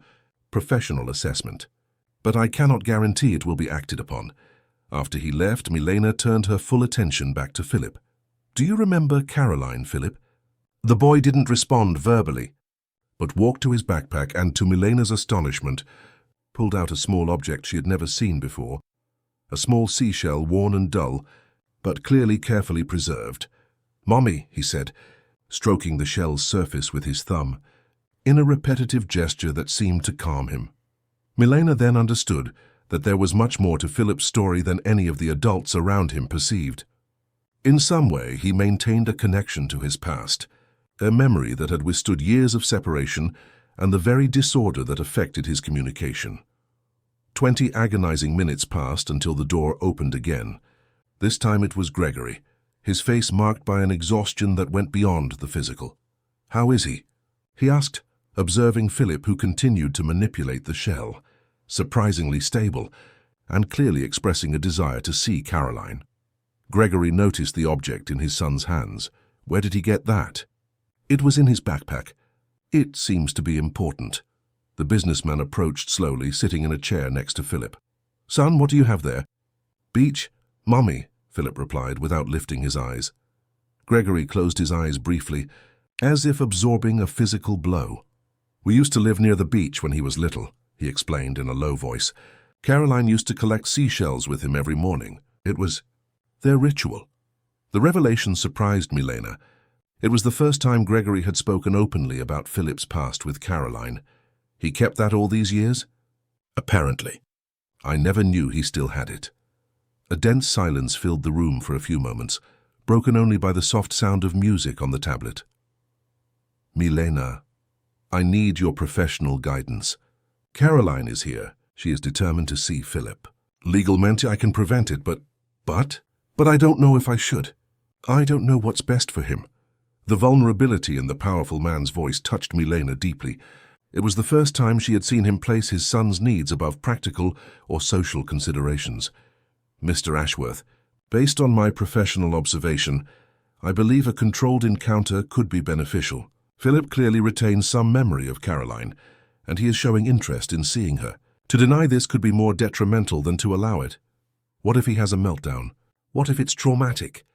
professional assessment, but I cannot guarantee it will be acted upon." After he left, Milena turned her full attention back to Philip. "Do you remember Caroline, Philip?" The boy didn't respond verbally, but walked to his backpack and, to Milena's astonishment, pulled out a small object she had never seen before. A small seashell, worn and dull, but clearly carefully preserved. "Mommy," he said, stroking the shell's surface with his thumb, in a repetitive gesture that seemed to calm him. Milena then understood that there was much more to Philip's story than any of the adults around him perceived. In some way, he maintained a connection to his past, a memory that had withstood years of separation and the very disorder that affected his communication. 20 agonizing minutes passed until the door opened again. This time it was Gregory, his face marked by an exhaustion that went beyond the physical. "How is he?" he asked, observing Philip, who continued to manipulate the shell, surprisingly stable, and clearly expressing a desire to see Caroline. Gregory noticed the object in his son's hands. "Where did he get that?" "It was in his backpack. It seems to be important." The businessman approached slowly, sitting in a chair next to Philip. "Son, what do you have there?" "Beach, Mommy," Philip replied without lifting his eyes. Gregory closed his eyes briefly, as if absorbing a physical blow. "We used to live near the beach when he was little," he explained in a low voice. "Caroline used to collect seashells with him every morning. It was their ritual." The revelation surprised Milena. It was the first time Gregory had spoken openly about Philip's past with Caroline. He kept that all these years? Apparently. I never knew he still had it. A dense silence filled the room for a few moments, broken only by the soft sound of music on the tablet. "Milena, I need your professional guidance. Caroline is here. She is determined to see Philip. Legalmente, I can prevent it, but I don't know if I should. I don't know what's best for him." The vulnerability in the powerful man's voice touched Milena deeply. It was the first time she had seen him place his son's needs above practical or social considerations. "Mr. Ashworth, based on my professional observation, I believe a controlled encounter could be beneficial." Philip clearly retains some memory of Caroline, and he is showing interest in seeing her. To deny this could be more detrimental than to allow it. What if he has a meltdown? What if it's traumatic?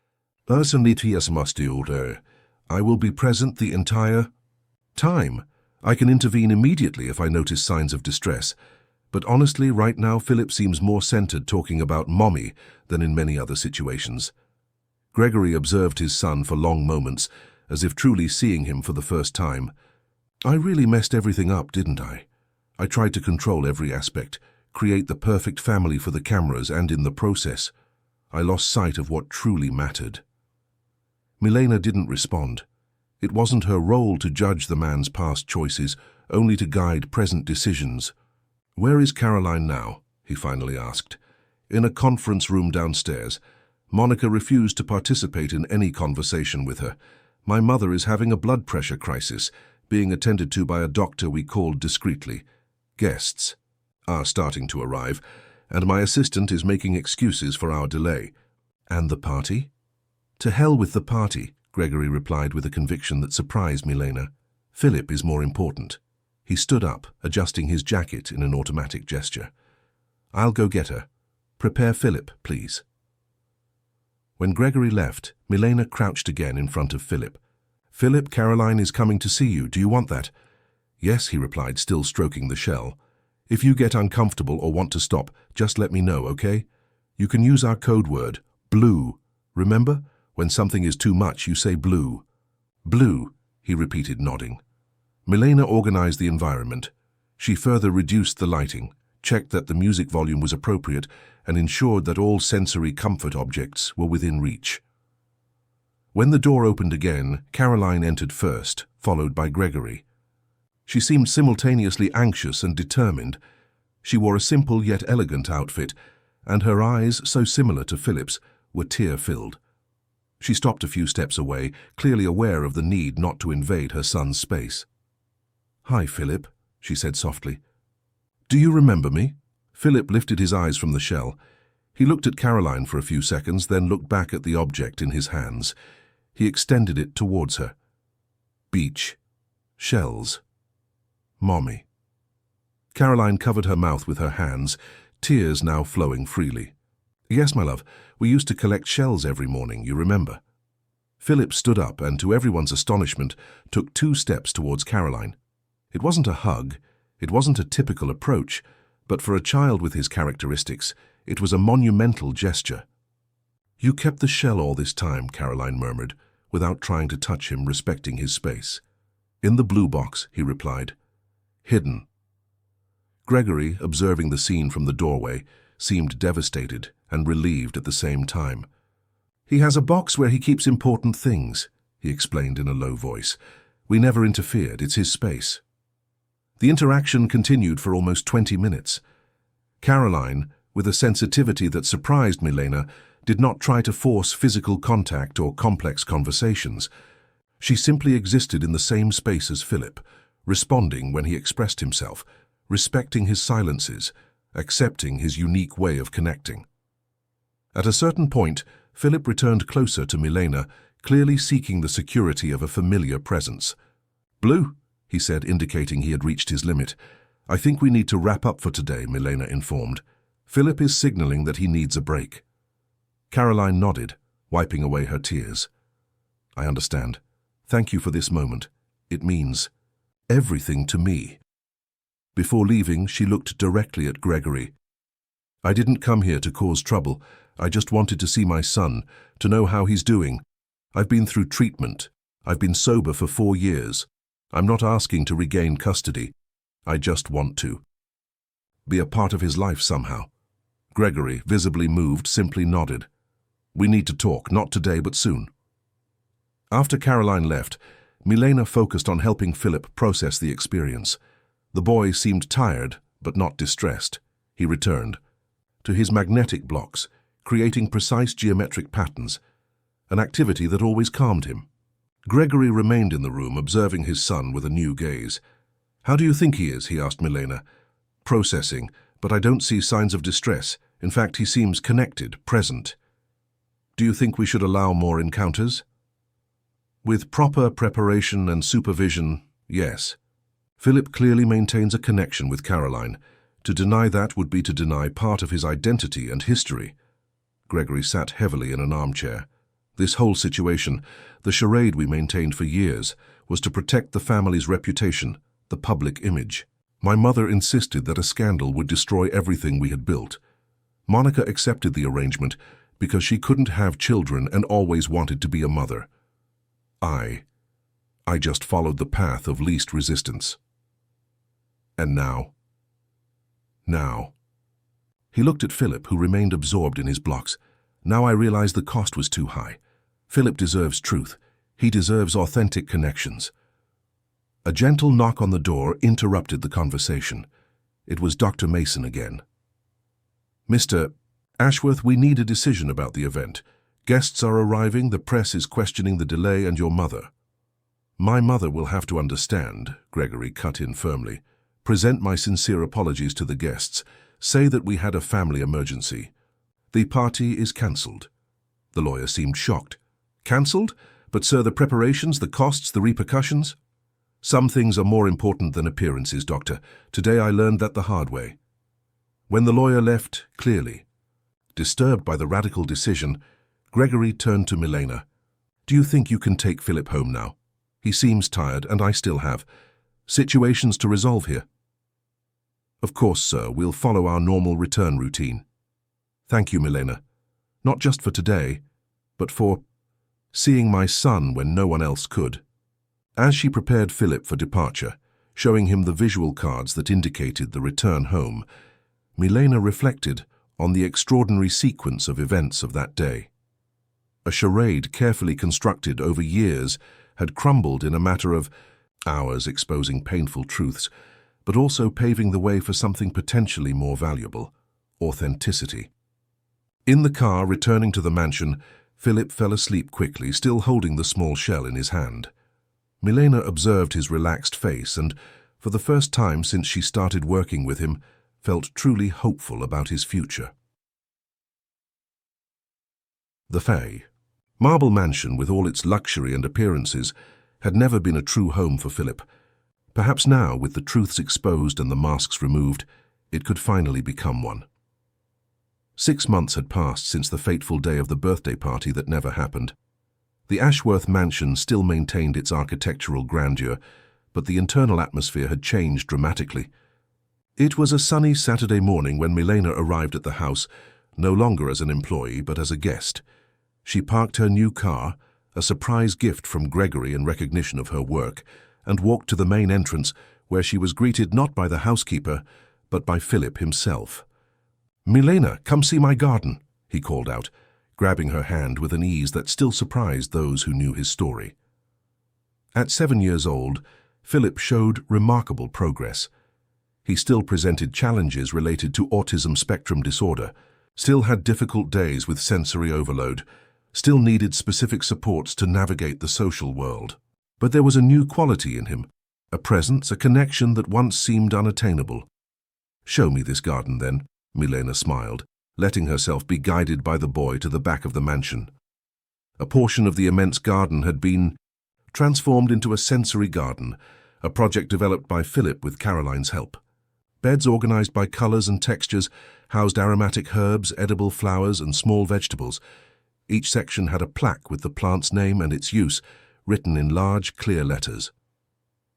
I will be present the entire time. I can intervene immediately if I notice signs of distress. But honestly, right now, Philip seems more centered talking about Mommy than in many other situations. Gregory observed his son for long moments, as if truly seeing him for the first time. "I really messed everything up, didn't I? I tried to control every aspect, create the perfect family for the cameras, and in the process, I lost sight of what truly mattered." Milena didn't respond. It wasn't her role to judge the man's past choices, only to guide present decisions. "Where is Caroline now?" he finally asked. "In a conference room downstairs. Monica refused to participate in any conversation with her. My mother is having a blood pressure crisis, being attended to by a doctor we called discreetly. Guests are starting to arrive, and my assistant is making excuses for our delay." "And the party?" "To hell with the party," Gregory replied with a conviction that surprised Milena. "Philip is more important." He stood up, adjusting his jacket in an automatic gesture. "I'll go get her. Prepare Philip, please." When Gregory left, Milena crouched again in front of Philip. "Philip, Caroline is coming to see you. Do you want that?" "Yes," he replied, still stroking the shell. "If you get uncomfortable or want to stop, just let me know, okay? You can use our code word, blue. Remember? When something is too much, you say blue." "Blue," he repeated, nodding. Milena organized the environment. She further reduced the lighting, checked that the music volume was appropriate, and ensured that all sensory comfort objects were within reach. When the door opened again, Caroline entered first, followed by Gregory. She seemed simultaneously anxious and determined. She wore a simple yet elegant outfit, and her eyes, so similar to Philip's, were tear-filled. She stopped a few steps away, clearly aware of the need not to invade her son's space. "Hi, Philip," she said softly. "Do you remember me?" Philip lifted his eyes from the shell. He looked at Caroline for a few seconds, then looked back at the object in his hands. He extended it towards her. "Beach. Shells. Mommy." Caroline covered her mouth with her hands, tears now flowing freely. "Yes, my love, we used to collect shells every morning, you remember." Philip stood up and, to everyone's astonishment, took 2 steps towards Caroline. It wasn't a hug, it wasn't a typical approach, but for a child with his characteristics, it was a monumental gesture. "You kept the shell all this time," Caroline murmured, without trying to touch him, respecting his space. "In the blue box," he replied. "Hidden." Gregory, observing the scene from the doorway, seemed devastated and relieved at the same time. "He has a box where he keeps important things," he explained in a low voice. "We never interfered, it's his space." The interaction continued for almost 20 minutes. Caroline, with a sensitivity that surprised Milena, did not try to force physical contact or complex conversations. She simply existed in the same space as Philip, responding when he expressed himself, respecting his silences, accepting his unique way of connecting. At a certain point, Philip returned closer to Milena, clearly seeking the security of a familiar presence. "Blue," he said, indicating he had reached his limit. "I think we need to wrap up for today," Milena informed. "Philip is signaling that he needs a break." Caroline nodded, wiping away her tears. "I understand. Thank you for this moment. It means everything to me." Before leaving, she looked directly at Gregory. "I didn't come here to cause trouble. I just wanted to see my son, to know how he's doing. I've been through treatment. I've been sober for 4 years. I'm not asking to regain custody. I just want to be a part of his life somehow." Gregory, visibly moved, simply nodded. "We need to talk, not today, but soon." After Caroline left, Milena focused on helping Philip process the experience. The boy seemed tired, but not distressed. He returned to his magnetic blocks, creating precise geometric patterns, an activity that always calmed him. Gregory remained in the room, observing his son with a new gaze. How do you think he is? He asked Milena. Processing, but I don't see signs of distress. In fact, he seems connected, present. Do you think we should allow more encounters? With proper preparation and supervision, yes. Philip clearly maintains a connection with Caroline. To deny that would be to deny part of his identity and history. Gregory sat heavily in an armchair. This whole situation, the charade we maintained for years, was to protect the family's reputation, the public image. My mother insisted that a scandal would destroy everything we had built. Monica accepted the arrangement because she couldn't have children and always wanted to be a mother. I just followed the path of least resistance. And now? Now. He looked at Philip, who remained absorbed in his blocks. Now I realize the cost was too high. Philip deserves truth. He deserves authentic connections. A gentle knock on the door interrupted the conversation. It was Dr. Mason again. Mr. Ashworth, we need a decision about the event. Guests are arriving, the press is questioning the delay, and your mother. My mother will have to understand, Gregory cut in firmly. Present my sincere apologies to the guests. Say that we had a family emergency. The party is cancelled. The lawyer seemed shocked. Cancelled? But sir, the preparations, the costs, the repercussions? Some things are more important than appearances, Doctor. Today I learned that the hard way. When the lawyer left, clearly disturbed by the radical decision, Gregory turned to Milena. Do you think you can take Philip home now? He seems tired, and I still have situations to resolve here. Of course, sir, we'll follow our normal return routine. Thank you, Milena. Not just for today, but for seeing my son when no one else could. As she prepared Philip for departure, showing him the visual cards that indicated the return home, Milena reflected on the extraordinary sequence of events of that day. A charade carefully constructed over years had crumbled in a matter of hours, exposing painful truths, but also paving the way for something potentially more valuable: authenticity. In the car returning to the mansion, Philip fell asleep quickly, still holding the small shell in his hand. Milena observed his relaxed face and, for the first time since she started working with him, felt truly hopeful about his future. The Fae. Marble Mansion, with all its luxury and appearances, had never been a true home for Philip. Perhaps now, with the truths exposed and the masks removed, it could finally become one. 6 months had passed since the fateful day of the birthday party that never happened. The Ashworth mansion still maintained its architectural grandeur, but the internal atmosphere had changed dramatically. It was a sunny Saturday morning when Milena arrived at the house, no longer as an employee but as a guest. She parked her new car, a surprise gift from Gregory in recognition of her work, and walked to the main entrance, where she was greeted not by the housekeeper, but by Philip himself. "Milena, come see my garden," he called out, grabbing her hand with an ease that still surprised those who knew his story. At 7 years old, Philip showed remarkable progress. He still presented challenges related to autism spectrum disorder, still had difficult days with sensory overload, still needed specific supports to navigate the social world. But there was a new quality in him, a presence, a connection that once seemed unattainable. "Show me this garden, then," Milena smiled, letting herself be guided by the boy to the back of the mansion. A portion of the immense garden had been transformed into a sensory garden, a project developed by Philip with Caroline's help. Beds organized by colors and textures housed aromatic herbs, edible flowers, and small vegetables. Each section had a plaque with the plant's name and its use, written in large, clear letters.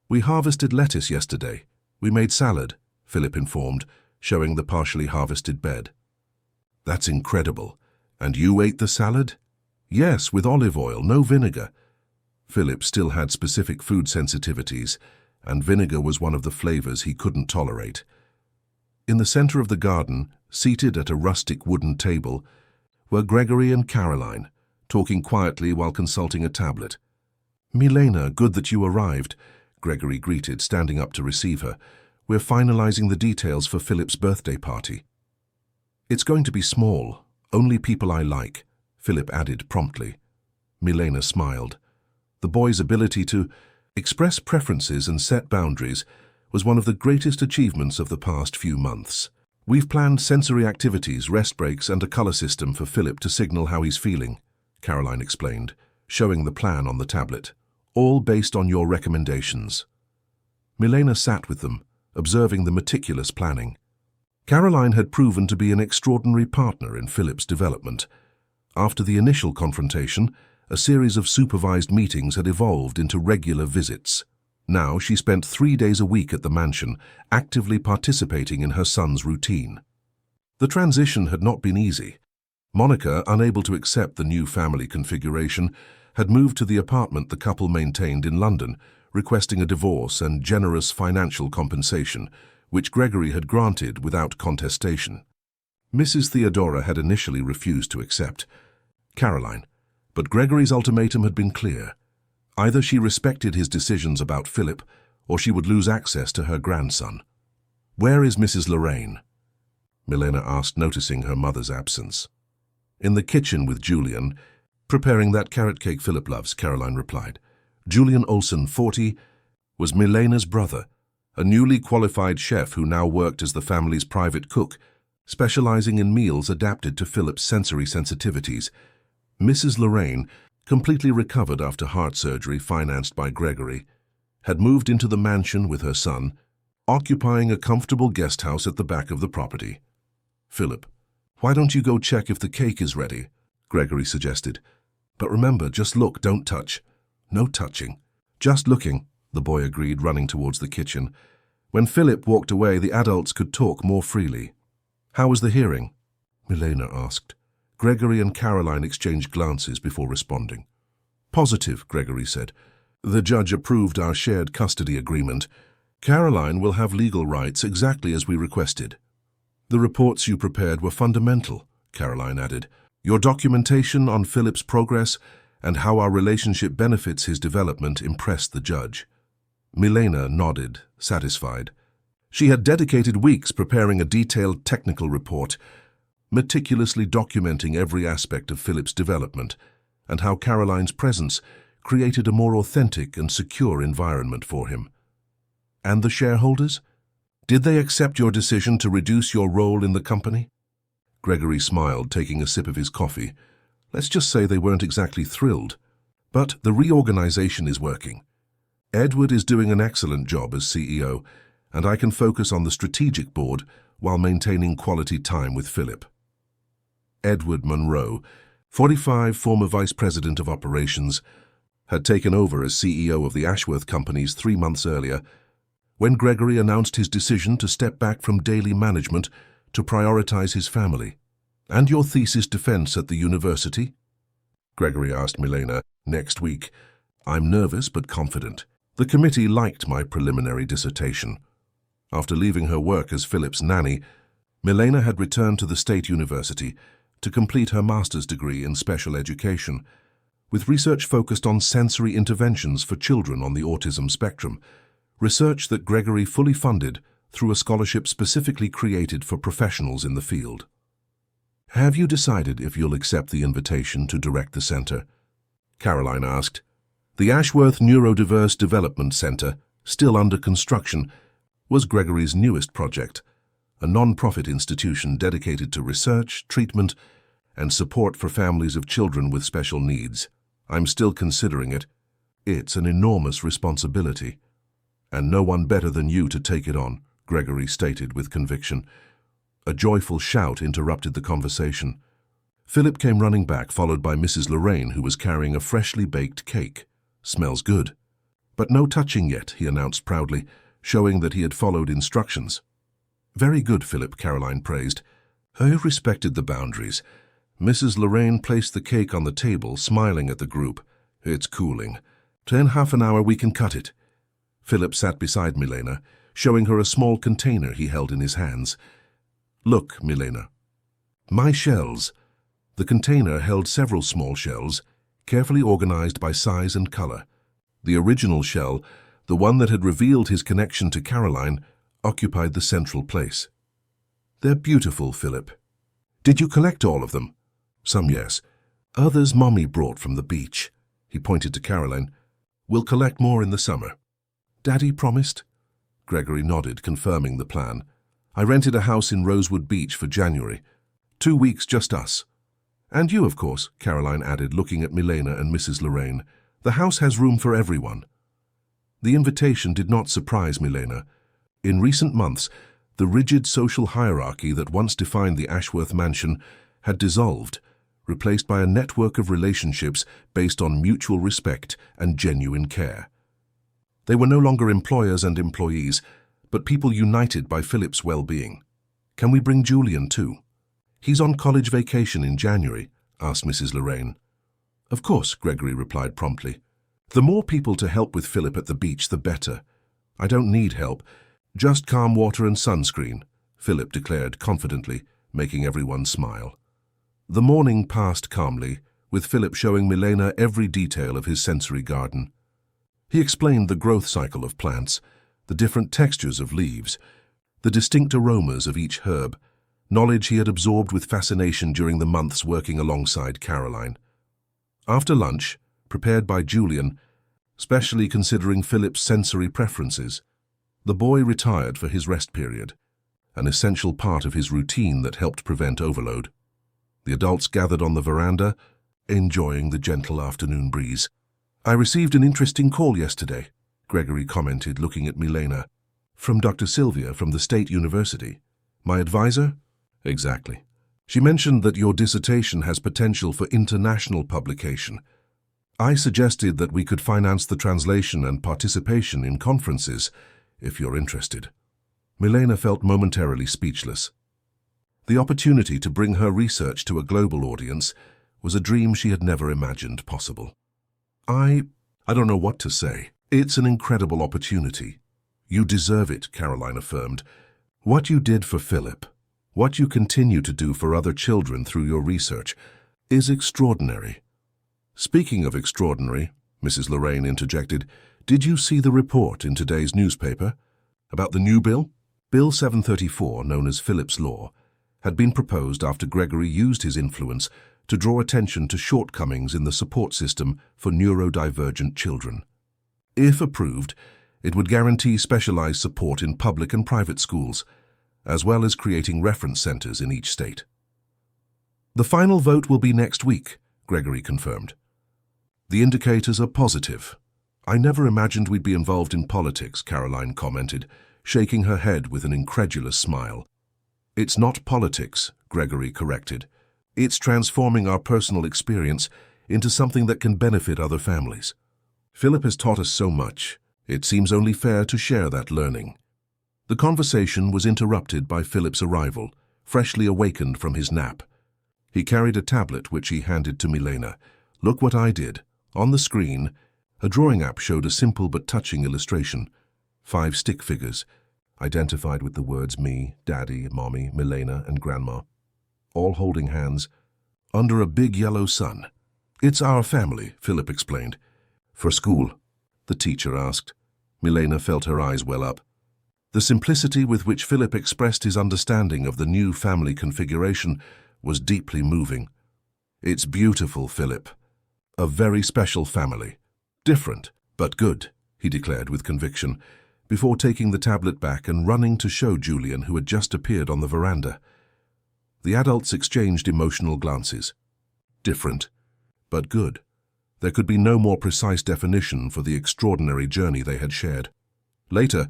"We harvested lettuce yesterday. We made salad," Philip informed, showing the partially harvested bed. "That's incredible. And you ate the salad?" "Yes, with olive oil, no vinegar." Philip still had specific food sensitivities, and vinegar was one of the flavors he couldn't tolerate. In the center of the garden, seated at a rustic wooden table, were Gregory and Caroline, talking quietly while consulting a tablet. "Milena, good that you arrived," Gregory greeted, standing up to receive her. "We're finalizing the details for Philip's birthday party." "It's going to be small, only people I like," Philip added promptly. Milena smiled. The boy's ability to express preferences and set boundaries was one of the greatest achievements of the past few months. We've planned sensory activities, rest breaks, and a color system for Philip to signal how he's feeling, Caroline explained, showing the plan on the tablet. All based on your recommendations. Milena sat with them, observing the meticulous planning. Caroline had proven to be an extraordinary partner in Philip's development. After the initial confrontation, a series of supervised meetings had evolved into regular visits. Now she spent 3 days a week at the mansion, actively participating in her son's routine. The transition had not been easy. Monica, unable to accept the new family configuration, had moved to the apartment the couple maintained in London, requesting a divorce and generous financial compensation, which Gregory had granted without contestation. Mrs. Theodora had initially refused to accept Caroline, but Gregory's ultimatum had been clear. Either she respected his decisions about Philip, or she would lose access to her grandson. "Where is Mrs. Lorraine?" Milena asked, noticing her mother's absence. "In the kitchen with Julian, preparing that carrot cake Philip loves," Caroline replied. Julian Olsen, 40, was Milena's brother, a newly qualified chef who now worked as the family's private cook, specializing in meals adapted to Philip's sensory sensitivities. Mrs. Lorraine, completely recovered after heart surgery financed by Gregory, had moved into the mansion with her son, occupying a comfortable guest house at the back of the property. "Philip, why don't you go check if the cake is ready?" Gregory suggested. "But remember, just look, don't touch." "No touching. Just looking," the boy agreed, running towards the kitchen. When Philip walked away, the adults could talk more freely. "How was the hearing?" Milena asked. Gregory and Caroline exchanged glances before responding. "Positive," Gregory said. "The judge approved our shared custody agreement. Caroline will have legal rights exactly as we requested." "The reports you prepared were fundamental," Caroline added. "Your documentation on Philip's progress and how our relationship benefits his development impressed the judge." Milena nodded, satisfied. She had dedicated weeks preparing a detailed technical report, meticulously documenting every aspect of Philip's development and how Caroline's presence created a more authentic and secure environment for him. "And the shareholders? Did they accept your decision to reduce your role in the company?" Gregory smiled, taking a sip of his coffee. "Let's just say they weren't exactly thrilled. But the reorganization is working. Edward is doing an excellent job as CEO, and I can focus on the strategic board while maintaining quality time with Philip." Edward Monroe, 45, former Vice President of Operations, had taken over as CEO of the Ashworth Companies 3 months earlier, when Gregory announced his decision to step back from daily management to prioritize his family. "And your thesis defense at the university?" Gregory asked Milena. "Next week. I'm nervous but confident. The committee liked my preliminary dissertation." After leaving her work as Philip's nanny, Milena had returned to the State University to complete her master's degree in special education, with research focused on sensory interventions for children on the autism spectrum, research that Gregory fully funded through a scholarship specifically created for professionals in the field. "Have you decided if you'll accept the invitation to direct the center?" Caroline asked. The Ashworth Neurodiverse Development Center, still under construction, was Gregory's newest project, a non-profit institution dedicated to research, treatment, and support for families of children with special needs. "I'm still considering it. It's an enormous responsibility. And no one better than you to take it on," Gregory stated with conviction. A joyful shout interrupted the conversation. Philip came running back, followed by Mrs. Lorraine, who was carrying a freshly baked cake. "Smells good." "But no touching yet," he announced proudly, showing that he had followed instructions. "Very good, Philip," Caroline praised. "You respected the boundaries." Mrs. Lorraine placed the cake on the table, smiling at the group. "It's cooling. In half an hour we can cut it." Philip sat beside Milena, showing her a small container he held in his hands. "Look, Milena. My shells." The container held several small shells, carefully organized by size and color. The original shell, the one that had revealed his connection to Caroline, occupied the central place. "They're beautiful, Philip. Did you collect all of them?" "Some, yes. Others Mommy brought from the beach." He pointed to Caroline. "We'll collect more in the summer." "Daddy promised?" Gregory nodded, confirming the plan. I rented a house in Rosewood Beach for January. 2 weeks, just us. And you, of course, Caroline added, looking at Milena and Mrs. Lorraine. The house has room for everyone. The invitation did not surprise Milena. In recent months, the rigid social hierarchy that once defined the Ashworth mansion had dissolved, replaced by a network of relationships based on mutual respect and genuine care. They were no longer employers and employees, but people united by Philip's well-being. Can we bring Julian too? He's on college vacation in January, asked Mrs. Lorraine. Of course, Gregory replied promptly. The more people to help with Philip at the beach, the better. I don't need help, just calm water and sunscreen, Philip declared confidently, making everyone smile. The morning passed calmly, with Philip showing Milena every detail of his sensory garden. He explained the growth cycle of plants, the different textures of leaves, the distinct aromas of each herb, knowledge he had absorbed with fascination during the months working alongside Caroline. After lunch, prepared by Julian, specially considering Philip's sensory preferences, the boy retired for his rest period, an essential part of his routine that helped prevent overload. The adults gathered on the veranda, enjoying the gentle afternoon breeze. I received an interesting call yesterday, Gregory commented, looking at Milena. From Dr. Sylvia from the State University. My advisor? Exactly. She mentioned that your dissertation has potential for international publication. I suggested that we could finance the translation and participation in conferences, if you're interested. Milena felt momentarily speechless. The opportunity to bring her research to a global audience was a dream she had never imagined possible. I don't know what to say. It's an incredible opportunity. You deserve it, Caroline affirmed. What you did for Philip, what you continue to do for other children through your research, is extraordinary. Speaking of extraordinary, Mrs. Lorraine interjected, did you see the report in today's newspaper about the new bill? Bill 734, known as Philip's Law, had been proposed after Gregory used his influence to draw attention to shortcomings in the support system for neurodivergent children. If approved, it would guarantee specialized support in public and private schools, as well as creating reference centers in each state. The final vote will be next week, Gregory confirmed. The indicators are positive. I never imagined we'd be involved in politics, Caroline commented, shaking her head with an incredulous smile. It's not politics, Gregory corrected. It's transforming our personal experience into something that can benefit other families. Philip has taught us so much. It seems only fair to share that learning. The conversation was interrupted by Philip's arrival, freshly awakened from his nap. He carried a tablet which he handed to Milena. Look what I did. On the screen, a drawing app showed a simple but touching illustration. 5 stick figures, identified with the words me, Daddy, Mommy, Milena, and Grandma, all holding hands, under a big yellow sun. It's our family, Philip explained. For school? The teacher asked. Milena felt her eyes well up. The simplicity with which Philip expressed his understanding of the new family configuration was deeply moving. It's beautiful, Philip. A very special family. Different, but good, he declared with conviction, before taking the tablet back and running to show Julian, who had just appeared on the veranda. The adults exchanged emotional glances. Different, but good. There could be no more precise definition for the extraordinary journey they had shared. Later,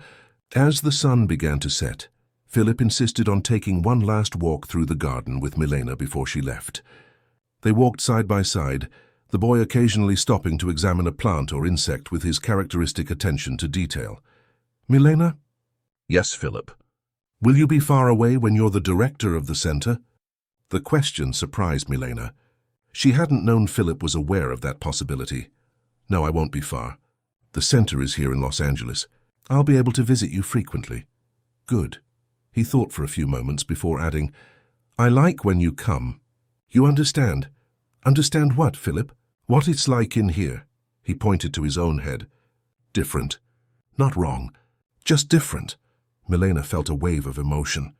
as the sun began to set, Philip insisted on taking one last walk through the garden with Milena before she left. They walked side by side, the boy occasionally stopping to examine a plant or insect with his characteristic attention to detail. Milena? Yes, Philip. Will you be far away when you're the director of the center? The question surprised Milena. She hadn't known Philip was aware of that possibility. No, I won't be far. The center is here in Los Angeles. I'll be able to visit you frequently. Good. He thought for a few moments before adding, I like when you come. You understand? Understand what, Philip? What it's like in here. He pointed to his own head. Different. Not wrong. Just different. Milena felt a wave of emotion.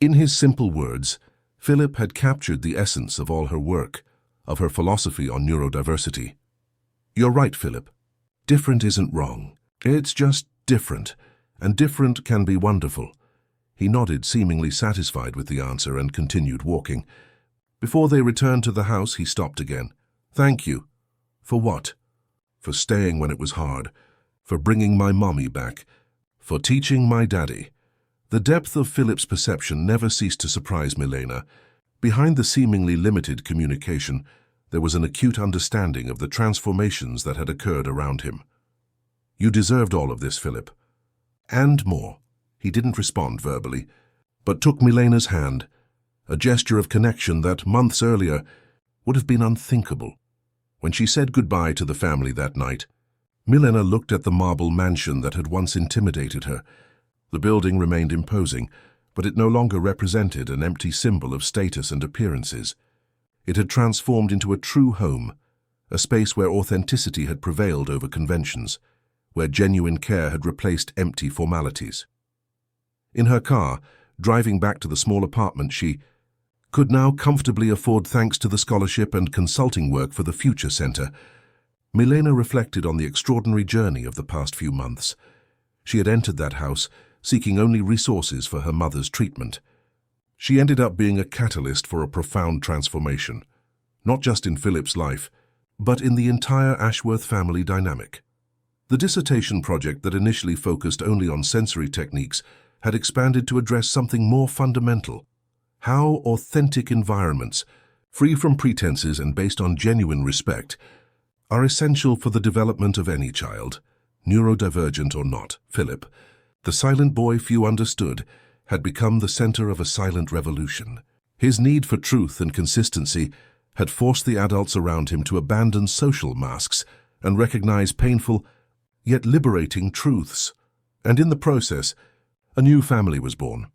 In his simple words, Philip had captured the essence of all her work, of her philosophy on neurodiversity. You're right, Philip. Different isn't wrong. It's just different, And different can be wonderful. He nodded, seemingly satisfied with the answer, and continued walking. Before they returned to the house, he stopped again. "Thank you." "For what?" "For staying when it was hard. For bringing my mommy back. For teaching my daddy." The depth of Philip's perception never ceased to surprise Milena. Behind the seemingly limited communication, there was an acute understanding of the transformations that had occurred around him. "You deserved all of this, Philip." "And more." He didn't respond verbally, but took Milena's hand, a gesture of connection that, months earlier, would have been unthinkable. When she said goodbye to the family that night, Milena looked at the marble mansion that had once intimidated her. The building remained imposing, but it no longer represented an empty symbol of status and appearances. It had transformed into a true home, a space where authenticity had prevailed over conventions, where genuine care had replaced empty formalities. In her car, driving back to the small apartment she could now comfortably afford thanks to the scholarship and consulting work for the Future Center, Milena reflected on the extraordinary journey of the past few months. She had entered that house seeking only resources for her mother's treatment. She ended up being a catalyst for a profound transformation, not just in Philip's life, but in the entire Ashworth family dynamic. The dissertation project that initially focused only on sensory techniques had expanded to address something more fundamental: how authentic environments, free from pretenses and based on genuine respect, are essential for the development of any child, neurodivergent or not. Philip, the silent boy few understood, had become the center of a silent revolution. His need for truth and consistency had forced the adults around him to abandon social masks and recognize painful, yet liberating truths. And in the process, a new family was born,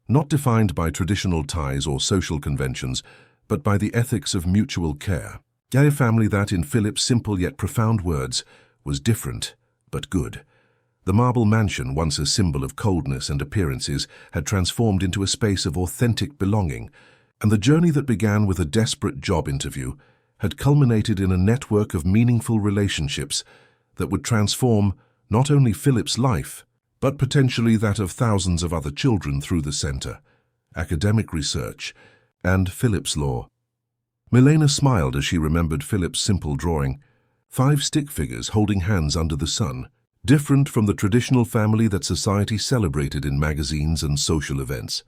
not defined by traditional ties or social conventions, but by the ethics of mutual care. A family that, in Philip's simple yet profound words, was different but good. The marble mansion, once a symbol of coldness and appearances, had transformed into a space of authentic belonging, and the journey that began with a desperate job interview had culminated in a network of meaningful relationships that would transform not only Philip's life, but potentially that of thousands of other children through the center, academic research, and Philip's law. Milena smiled as she remembered Philip's simple drawing: 5 stick figures holding hands under the sun, different from the traditional family that society celebrated in magazines and social events.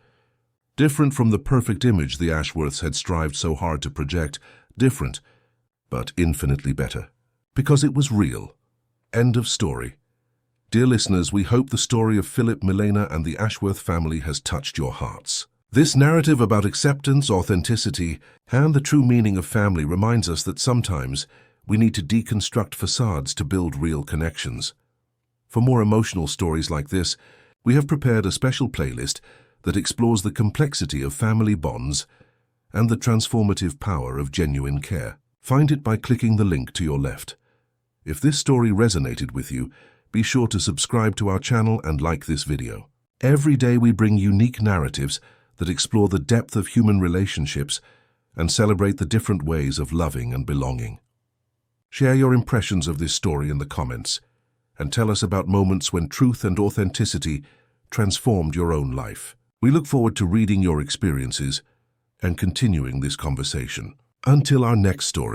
Different from the perfect image the Ashworths had strived so hard to project. Different, but infinitely better. Because it was real. End of story. Dear listeners, we hope the story of Philip, Milena, and the Ashworth family has touched your hearts. This narrative about acceptance, authenticity, and the true meaning of family reminds us that sometimes we need to deconstruct facades to build real connections. For more emotional stories like this, we have prepared a special playlist that explores the complexity of family bonds and the transformative power of genuine care. Find it by clicking the link to your left. If this story resonated with you, be sure to subscribe to our channel and like this video. Every day we bring unique narratives that explore the depth of human relationships and celebrate the different ways of loving and belonging. Share your impressions of this story in the comments, and tell us about moments when truth and authenticity transformed your own life. We look forward to reading your experiences and continuing this conversation. Until our next story.